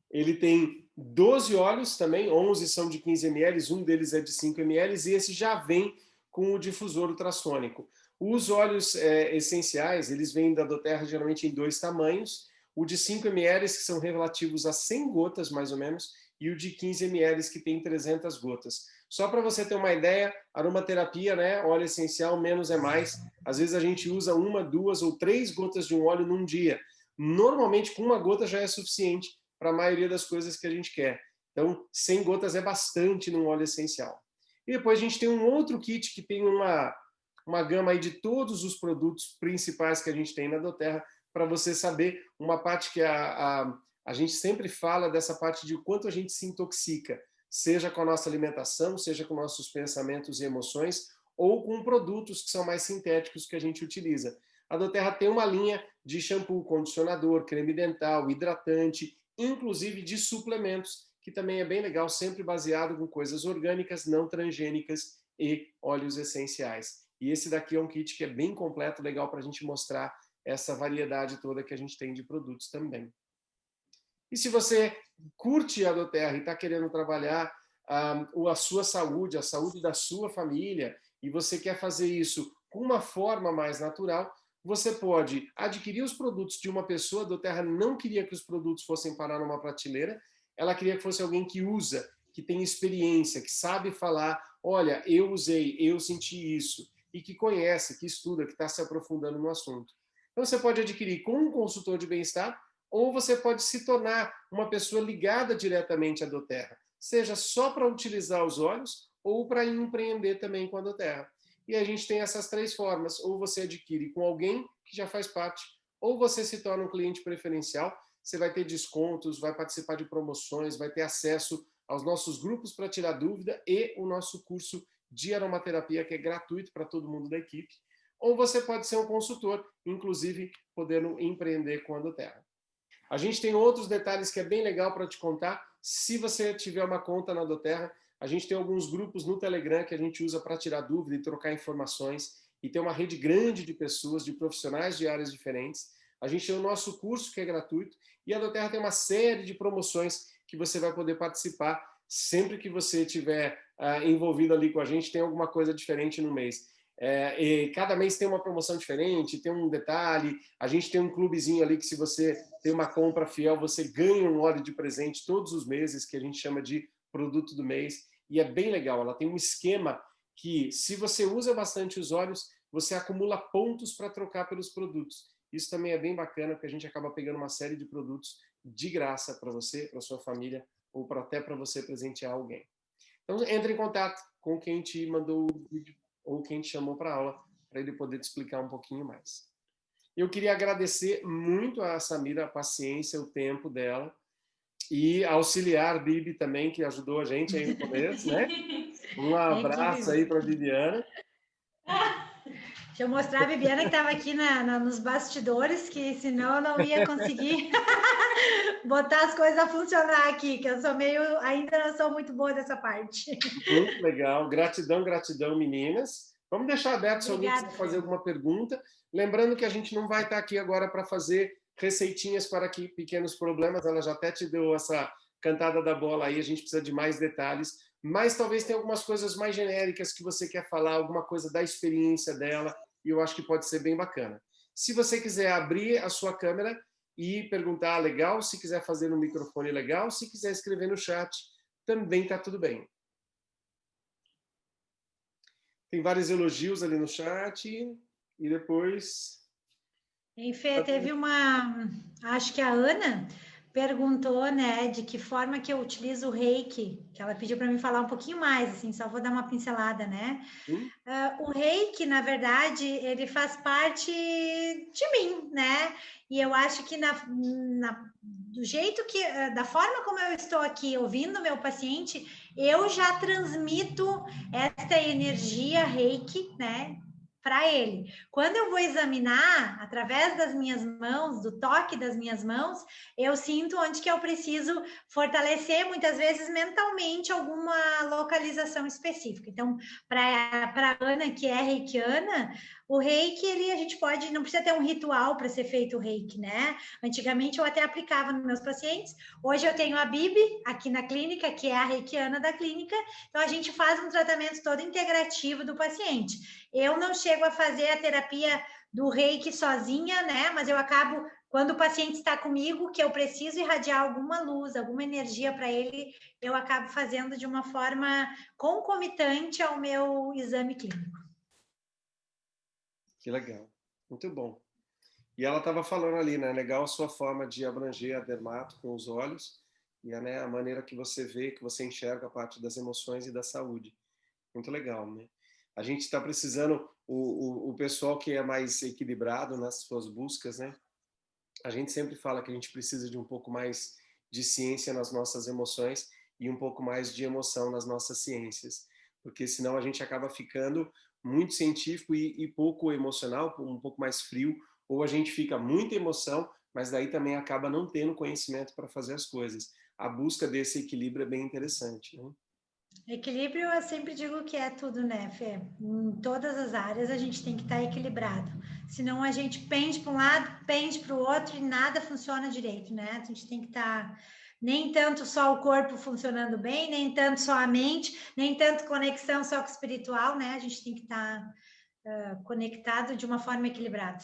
Ele tem 12 óleos também, 11 são de 15 ml, um deles é de 5 ml, e esse já vem com o difusor ultrassônico. Os óleos essenciais, eles vêm da doTERRA geralmente em 2 tamanhos, o de 5 ml, que são relativos a 100 gotas, mais ou menos, e o de 15 ml, que tem 300 gotas. Só para você ter uma ideia, aromaterapia, né, óleo essencial, menos é mais. Às vezes a gente usa 1, 2 ou 3 gotas de um óleo num dia. Normalmente, com 1 gota já é suficiente para a maioria das coisas que a gente quer. Então, 100 gotas é bastante num óleo essencial. E depois a gente tem um outro kit que tem uma gama aí de todos os produtos principais que a gente tem na doTERRA, para você saber uma parte que a gente sempre fala dessa parte de quanto a gente se intoxica, seja com a nossa alimentação, seja com nossos pensamentos e emoções, ou com produtos que são mais sintéticos que a gente utiliza. A doTERRA tem uma linha de shampoo, condicionador, creme dental, hidratante, inclusive de suplementos, que também é bem legal, sempre baseado com coisas orgânicas, não transgênicas e óleos essenciais. E esse daqui é um kit que é bem completo, legal para a gente mostrar essa variedade toda que a gente tem de produtos também. E se você curte a doTERRA e está querendo trabalhar a sua saúde, a saúde da sua família, e você quer fazer isso com uma forma mais natural, você pode adquirir os produtos de uma pessoa. A doTERRA não queria que os produtos fossem parar numa prateleira, ela queria que fosse alguém que usa, que tem experiência, que sabe falar, olha, eu usei, eu senti isso, e que conhece, que estuda, que está se aprofundando no assunto. Então você pode adquirir com um consultor de bem-estar, ou você pode se tornar uma pessoa ligada diretamente à doTERRA, seja só para utilizar os óleos ou para empreender também com a doTERRA. E a gente tem essas 3 formas: ou você adquire com alguém que já faz parte, ou você se torna um cliente preferencial, você vai ter descontos, vai participar de promoções, vai ter acesso aos nossos grupos para tirar dúvida e o nosso curso de aromaterapia, que é gratuito para todo mundo da equipe. Ou você pode ser um consultor, inclusive podendo empreender com a doTERRA. A gente tem outros detalhes que é bem legal para te contar. Se você tiver uma conta na doTERRA, a gente tem alguns grupos no Telegram que a gente usa para tirar dúvida e trocar informações. E tem uma rede grande de pessoas, de profissionais de áreas diferentes. A gente tem o nosso curso, que é gratuito. E a doTERRA tem uma série de promoções que você vai poder participar. Sempre que você estiver envolvido ali com a gente, tem alguma coisa diferente no mês. E cada mês tem uma promoção diferente, tem um detalhe. A gente tem um clubezinho ali que, se você tem uma compra fiel, você ganha um óleo de presente todos os meses, que a gente chama de produto do mês. E é bem legal. Ela tem um esquema que, se você usa bastante os óleos, você acumula pontos para trocar pelos produtos. Isso também é bem bacana, porque a gente acaba pegando uma série de produtos de graça para você, para sua família, ou até para você presentear alguém. Então, entre em contato com quem te mandou o vídeo ou quem te chamou para aula, para ele poder te explicar um pouquinho mais. Eu queria agradecer muito a Samira, a paciência, o tempo dela, e auxiliar a Bibi também, que ajudou a gente aí no começo, né? Um abraço aí para a Viviana. Deixa eu mostrar a Bibiana que estava aqui nos bastidores, que senão eu não ia conseguir botar as coisas a funcionar aqui, que eu sou ainda não sou muito boa dessa parte. Muito legal. Gratidão, gratidão, meninas. Vamos deixar aberto se alguém quiser fazer alguma pergunta. Lembrando que a gente não vai estar aqui agora para fazer receitinhas para aqui, pequenos problemas. Ela já até te deu essa cantada da bola aí, a gente precisa de mais detalhes. Mas talvez tenha algumas coisas mais genéricas que você quer falar, alguma coisa da experiência dela, e eu acho que pode ser bem bacana. Se você quiser abrir a sua câmera e perguntar, legal, se quiser fazer no microfone, legal, se quiser escrever no chat, também está tudo bem. Tem vários elogios ali no chat, e depois... Em Fê, teve acho que a Ana perguntou, né, de que forma que eu utilizo o Reiki, que ela pediu para mim falar um pouquinho mais, assim, só vou dar uma pincelada, né? O Reiki, na verdade, ele faz parte de mim, né? E eu acho que do jeito que, da forma como eu estou aqui ouvindo meu paciente, eu já transmito esta energia Reiki, né, para ele. Quando eu vou examinar, através das minhas mãos, do toque das minhas mãos, eu sinto onde que eu preciso fortalecer, muitas vezes mentalmente, alguma localização específica. Então, para a Ana, que é reikiana, o reiki, a gente pode, não precisa ter um ritual para ser feito o reiki, né? Antigamente eu até aplicava nos meus pacientes, hoje eu tenho a Bibi aqui na clínica, que é a reikiana da clínica, então a gente faz um tratamento todo integrativo do paciente. Eu não chego a fazer a terapia do reiki sozinha, né? Mas eu acabo, quando o paciente está comigo, que eu preciso irradiar alguma luz, alguma energia para ele, eu acabo fazendo de uma forma concomitante ao meu exame clínico. Que legal, muito bom. E ela estava falando ali, né? Legal a sua forma de abranger a dermato com os olhos e né, a maneira que você vê, que você enxerga a parte das emoções e da saúde. Muito legal, né? A gente está precisando, o pessoal que é mais equilibrado nas suas buscas, né? A gente sempre fala que a gente precisa de um pouco mais de ciência nas nossas emoções e um pouco mais de emoção nas nossas ciências, porque senão a gente acaba ficando muito científico e pouco emocional, um pouco mais frio, ou a gente fica muita emoção, mas daí também acaba não tendo conhecimento para fazer as coisas. A busca desse equilíbrio é bem interessante, né? Equilíbrio, eu sempre digo que é tudo, né, Fê? Em todas as áreas a gente tem que estar equilibrado. Senão a gente pende para um lado, pende para o outro e nada funciona direito, né? A gente tem que estar nem tanto só o corpo funcionando bem, nem tanto só a mente, nem tanto conexão só com o espiritual, né? A gente tem que estar conectado de uma forma equilibrada.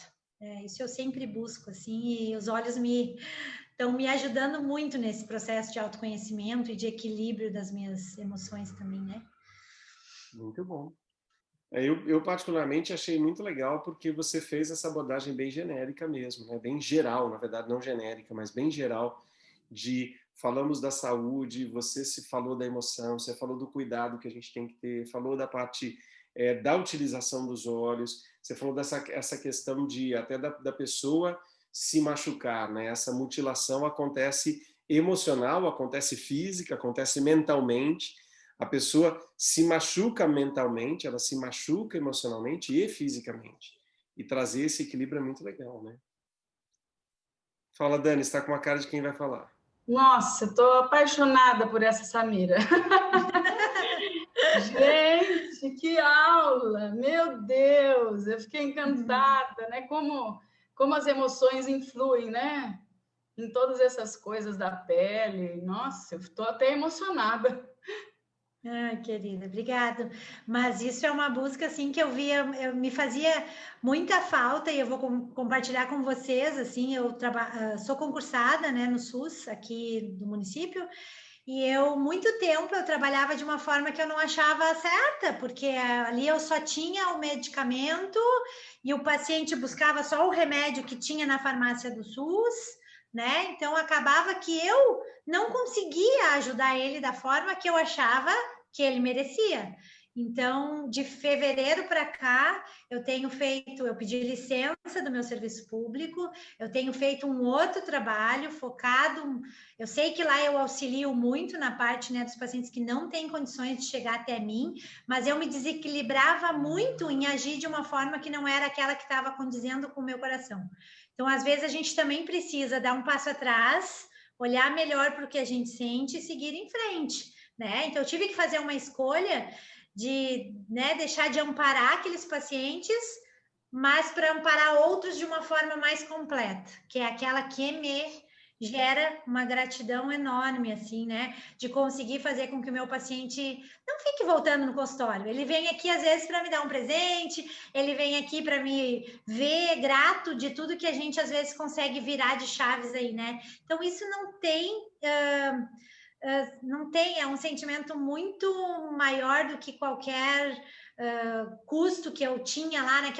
Isso eu sempre busco, assim, e os olhos estão me ajudando muito nesse processo de autoconhecimento e de equilíbrio das minhas emoções também, né? Muito bom. Eu particularmente achei muito legal porque você fez essa abordagem bem genérica mesmo, né? Bem geral, na verdade não genérica, mas bem geral, de falamos da saúde, você se falou da emoção, você falou do cuidado que a gente tem que ter, falou da parte da utilização dos olhos, você falou essa questão de até da pessoa se machucar, né? Essa mutilação acontece emocional, acontece física, acontece mentalmente. A pessoa se machuca mentalmente, ela se machuca emocionalmente e fisicamente. E trazer esse equilíbrio é muito legal, né? Fala, Dani, você está com uma cara de quem vai falar. Nossa, estou apaixonada por essa Samira. Gente, que aula! Meu Deus, eu fiquei encantada, né? Como as emoções influem, né? Em todas essas coisas da pele. Nossa, eu estou até emocionada. Ah, querida, obrigada. Mas isso é uma busca assim que eu me fazia muita falta e eu vou compartilhar com vocês. Assim, eu sou concursada, né, no SUS aqui do município e muito tempo eu trabalhava de uma forma que eu não achava certa, porque ali eu só tinha o medicamento e o paciente buscava só o remédio que tinha na farmácia do SUS, né? Então acabava que eu não conseguia ajudar ele da forma que eu achava que ele merecia. Então, de fevereiro para cá, eu pedi licença do meu serviço público, eu tenho feito um outro trabalho focado, eu sei que lá eu auxilio muito na parte, né, dos pacientes que não têm condições de chegar até mim, mas eu me desequilibrava muito em agir de uma forma que não era aquela que estava condizendo com o meu coração. Então, às vezes, a gente também precisa dar um passo atrás, olhar melhor para o que a gente sente e seguir em frente, né? Então, eu tive que fazer uma escolha de, né, deixar de amparar aqueles pacientes, mas para amparar outros de uma forma mais completa, que é aquela que me gera uma gratidão enorme, assim, né? De conseguir fazer com que o meu paciente não fique voltando no consultório. Ele vem aqui, às vezes, para me dar um presente, ele vem aqui para me ver grato de tudo que a gente, às vezes, consegue virar de chaves aí, né? Então, isso não tem, é um sentimento muito maior do que qualquer custo que eu tinha lá, né,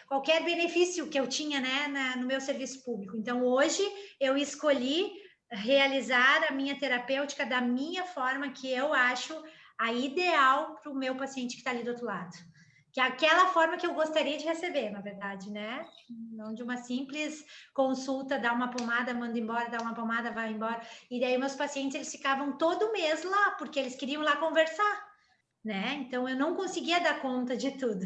qualquer benefício que eu tinha, né, no meu serviço público. Então, hoje, eu escolhi realizar a minha terapêutica da minha forma, que eu acho a ideal para o meu paciente que está ali do outro lado. Que é aquela forma que eu gostaria de receber, na verdade, né? Não de uma simples consulta, dar uma pomada, manda embora, dá uma pomada, vai embora. E daí meus pacientes, eles ficavam todo mês lá, porque eles queriam lá conversar, né? Então, eu não conseguia dar conta de tudo.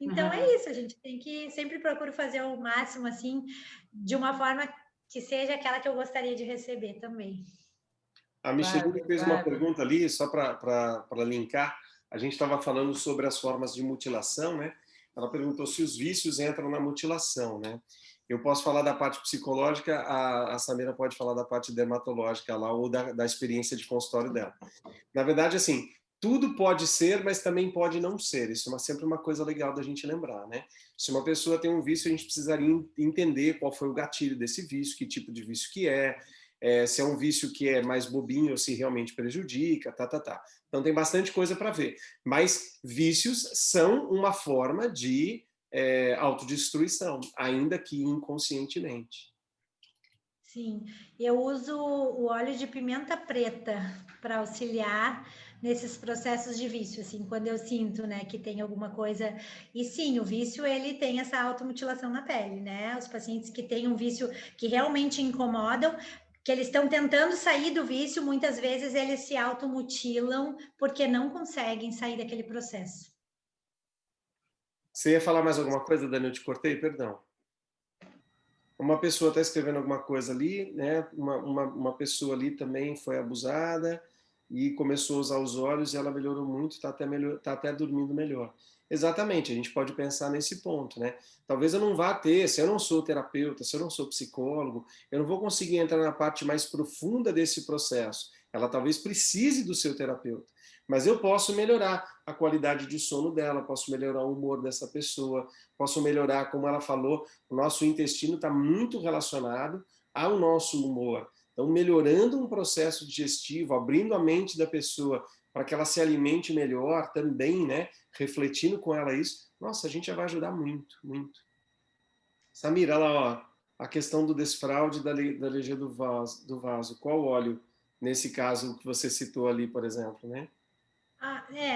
Então, é isso, a gente tem que sempre procuro fazer o máximo, assim, de uma forma que seja aquela que eu gostaria de receber também. A Micheline fez uma pergunta ali, só para linkar. A gente estava falando sobre as formas de mutilação, né? Ela perguntou se os vícios entram na mutilação, né? Eu posso falar da parte psicológica, a Samira pode falar da parte dermatológica lá, ou da experiência de consultório dela. Na verdade, assim, tudo pode ser, mas também pode não ser. Isso é sempre uma coisa legal da gente lembrar, né? Se uma pessoa tem um vício, a gente precisaria entender qual foi o gatilho desse vício, que tipo de vício que se é um vício que é mais bobinho ou se realmente prejudica, tá. Então tem bastante coisa para ver. Mas vícios são uma forma de autodestruição, ainda que inconscientemente. Sim, eu uso o óleo de pimenta preta para auxiliar nesses processos de vício, assim, quando eu sinto, né, que tem alguma coisa. E sim, o vício, ele tem essa automutilação na pele, né? Os pacientes que têm um vício que realmente incomodam, que eles estão tentando sair do vício, muitas vezes eles se automutilam porque não conseguem sair daquele processo. Você ia falar mais alguma coisa, Dani? Eu te cortei? Perdão. Uma pessoa está escrevendo alguma coisa ali, né? Uma pessoa ali também foi abusada e começou a usar os olhos e ela melhorou muito, está até dormindo melhor. Exatamente, a gente pode pensar nesse ponto, né? Talvez eu não vá ter, se eu não sou terapeuta, se eu não sou psicólogo, eu não vou conseguir entrar na parte mais profunda desse processo. Ela talvez precise do seu terapeuta, mas eu posso melhorar a qualidade de sono dela, posso melhorar o humor dessa pessoa, posso melhorar, como ela falou, o nosso intestino está muito relacionado ao nosso humor. Então, melhorando um processo digestivo, abrindo a mente da pessoa para que ela se alimente melhor também, né? Refletindo com ela isso, nossa, a gente já vai ajudar muito, muito. Samira, olha lá, ó, a questão do desfraude da alergia do vaso. Qual óleo, nesse caso que você citou ali, por exemplo, né?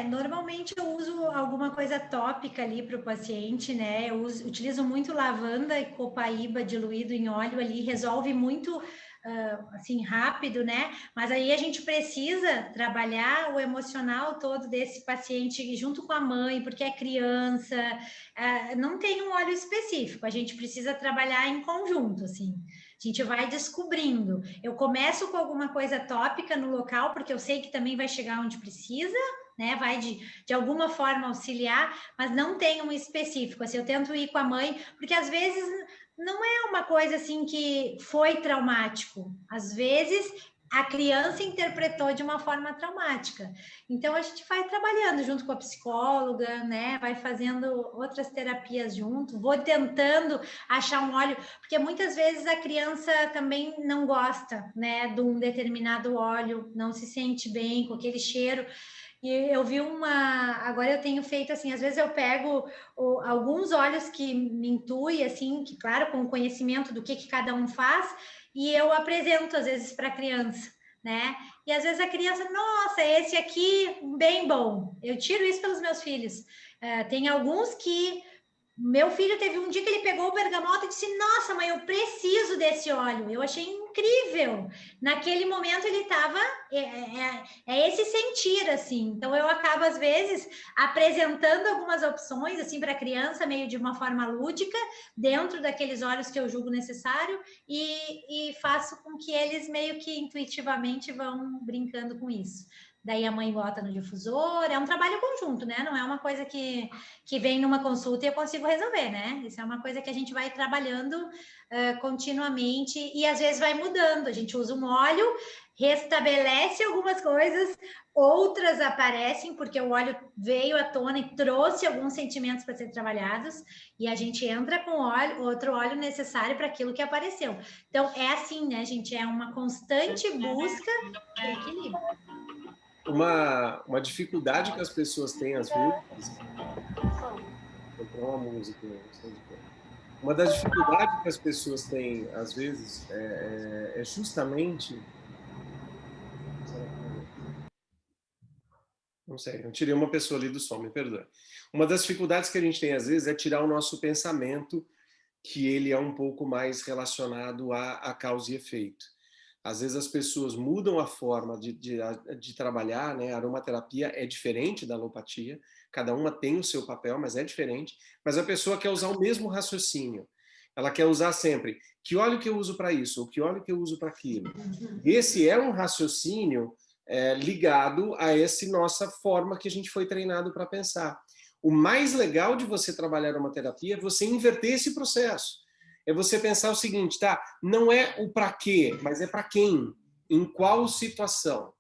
Normalmente eu uso alguma coisa tópica ali para o paciente, né? Eu utilizo muito lavanda e copaíba diluído em óleo ali, resolve muito assim rápido, né? Mas aí a gente precisa trabalhar o emocional todo desse paciente junto com a mãe, porque é criança, não tem um óleo específico, a gente precisa trabalhar em conjunto, assim. A gente vai descobrindo. Eu começo com alguma coisa tópica no local, porque eu sei que também vai chegar onde precisa, né? Vai de alguma forma auxiliar, mas não tem um específico. Assim, eu tento ir com a mãe, porque às vezes não é uma coisa assim que foi traumático. Às vezes a criança interpretou de uma forma traumática. Então a gente vai trabalhando junto com a psicóloga, né? Vai fazendo outras terapias junto, vou tentando achar um óleo, porque muitas vezes a criança também não gosta, né, de um determinado óleo, não se sente bem com aquele cheiro. E eu vi agora eu tenho feito assim, às vezes eu pego alguns óleos que me intuem, assim, que claro, com o conhecimento do que cada um faz, e eu apresento às vezes para a criança, né? E às vezes a criança, nossa, esse aqui, bem bom. Eu tiro isso pelos meus filhos. Tem alguns que meu filho teve um dia que ele pegou o bergamota e disse: Nossa, mãe, eu preciso desse óleo. Eu achei incrível. Naquele momento ele estava. É esse sentir, assim. Então eu acabo, às vezes, apresentando algumas opções, assim, para a criança, meio de uma forma lúdica, dentro daqueles óleos que eu julgo necessário, e faço com que eles meio que intuitivamente vão brincando com isso. Daí a mãe bota no difusor, é um trabalho conjunto, né? Não é uma coisa que vem numa consulta e eu consigo resolver, né? Isso é uma coisa que a gente vai trabalhando continuamente e às vezes vai mudando. A gente usa um óleo, restabelece algumas coisas, outras aparecem porque o óleo veio à tona e trouxe alguns sentimentos para serem trabalhados e a gente entra com outro óleo necessário para aquilo que apareceu. Então é assim, né, gente? É uma constante busca por equilíbrio. Uma dificuldade que as pessoas têm, às vezes... Vou pôr uma música, não sei de quê. Uma das dificuldades que as pessoas têm, às vezes, é justamente... Não sei, eu tirei uma pessoa ali do som, me perdoe. Uma das dificuldades que a gente tem, às vezes, é tirar o nosso pensamento, que ele é um pouco mais relacionado a causa e efeito. Às vezes as pessoas mudam a forma de trabalhar, né? A aromaterapia é diferente da alopatia, cada uma tem o seu papel, mas é diferente. Mas a pessoa quer usar o mesmo raciocínio. Ela quer usar sempre, que óleo que eu uso para isso, ou que óleo que eu uso para aquilo. Esse é um raciocínio ligado a essa nossa forma que a gente foi treinado para pensar. O mais legal de você trabalhar aromaterapia é você inverter esse processo. É você pensar o seguinte, tá? Não é o para quê, mas é para quem, em qual situação.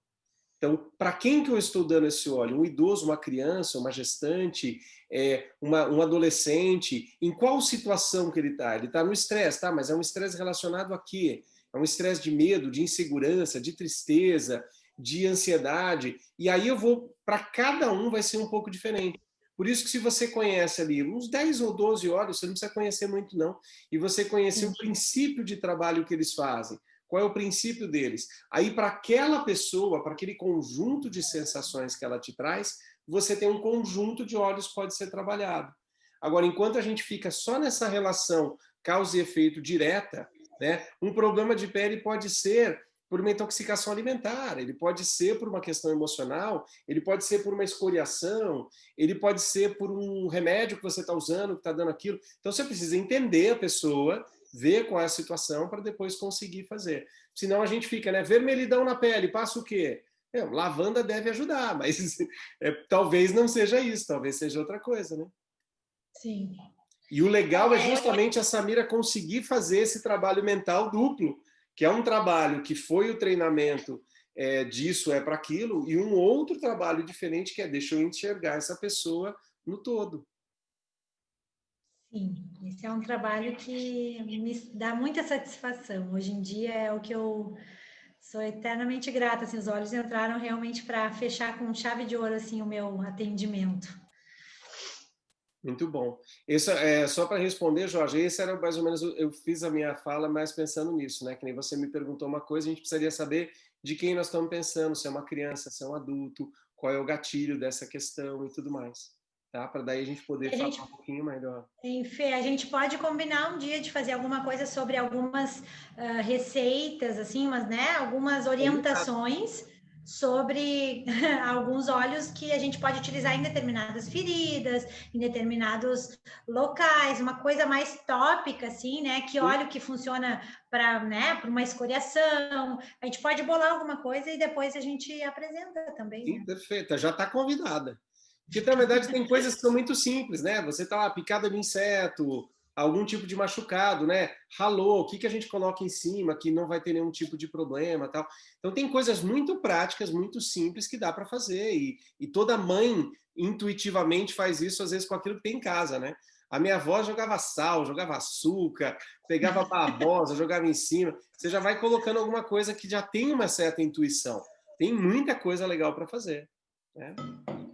Então, para quem que eu estou dando esse óleo? Um idoso, uma criança, uma gestante, um adolescente? Em qual situação que ele está? Ele está no estresse, tá? Mas é um estresse relacionado a quê? É um estresse de medo, de insegurança, de tristeza, de ansiedade. E aí eu vou, para cada um vai ser um pouco diferente. Por isso que se você conhece ali uns 10 ou 12 óleos, você não precisa conhecer muito não, e você conhecer o princípio de trabalho que eles fazem, qual é o princípio deles. Aí para aquela pessoa, para aquele conjunto de sensações que ela te traz, você tem um conjunto de óleos que pode ser trabalhado. Agora, enquanto a gente fica só nessa relação causa e efeito direta, né, um problema de pele pode ser por uma intoxicação alimentar, ele pode ser por uma questão emocional, ele pode ser por uma escoriação, ele pode ser por um remédio que você está usando, que está dando aquilo. Então você precisa entender a pessoa, ver qual é a situação para depois conseguir fazer. Senão a gente fica, né? Vermelhidão na pele, passa o quê? Lavanda deve ajudar, mas talvez não seja isso, talvez seja outra coisa, né? Sim. E o legal é justamente a Samira conseguir fazer esse trabalho mental duplo, que é um trabalho que foi o treinamento disso é para aquilo, e um outro trabalho diferente que é deixa eu enxergar essa pessoa no todo. Sim, esse é um trabalho que me dá muita satisfação. Hoje em dia é o que eu sou eternamente grata. Assim, os olhos entraram realmente para fechar com chave de ouro assim, o meu atendimento. Muito bom. Isso só para responder, Jorge, esse era mais ou menos, eu fiz a minha fala mais pensando nisso, né? Que nem você me perguntou uma coisa, a gente precisaria saber de quem nós estamos pensando, se é uma criança, se é um adulto, qual é o gatilho dessa questão e tudo mais. Tá? Para daí a gente poder falar um pouquinho melhor. Fê, a gente pode combinar um dia de fazer alguma coisa sobre algumas receitas, assim, mas, né, algumas orientações sobre alguns óleos que a gente pode utilizar em determinadas feridas, em determinados locais, uma coisa mais tópica, assim, né? Que óleo que funciona para, né, para uma escoriação. A gente pode bolar alguma coisa e depois a gente apresenta também. Sim, né? perfeito. Já está convidada. Porque, na verdade, tem coisas que são muito simples, né? Você está lá, picada de inseto, algum tipo de machucado, né? Ralou, o que a gente coloca em cima que não vai ter nenhum tipo de problema, tal. Então tem coisas muito práticas, muito simples que dá para fazer e toda mãe intuitivamente faz isso às vezes com aquilo que tem em casa, né? A minha avó jogava sal, jogava açúcar, pegava babosa, jogava em cima. Você já vai colocando alguma coisa que já tem uma certa intuição. Tem muita coisa legal para fazer, né?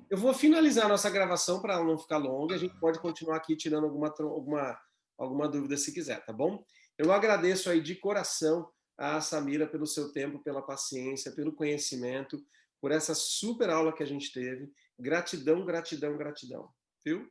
Eu vou finalizar a nossa gravação para não ficar longa. A gente pode continuar aqui tirando alguma dúvida se quiser, tá bom? Eu agradeço aí de coração a Samira pelo seu tempo, pela paciência, pelo conhecimento, por essa super aula que a gente teve. Gratidão, gratidão, gratidão. Viu?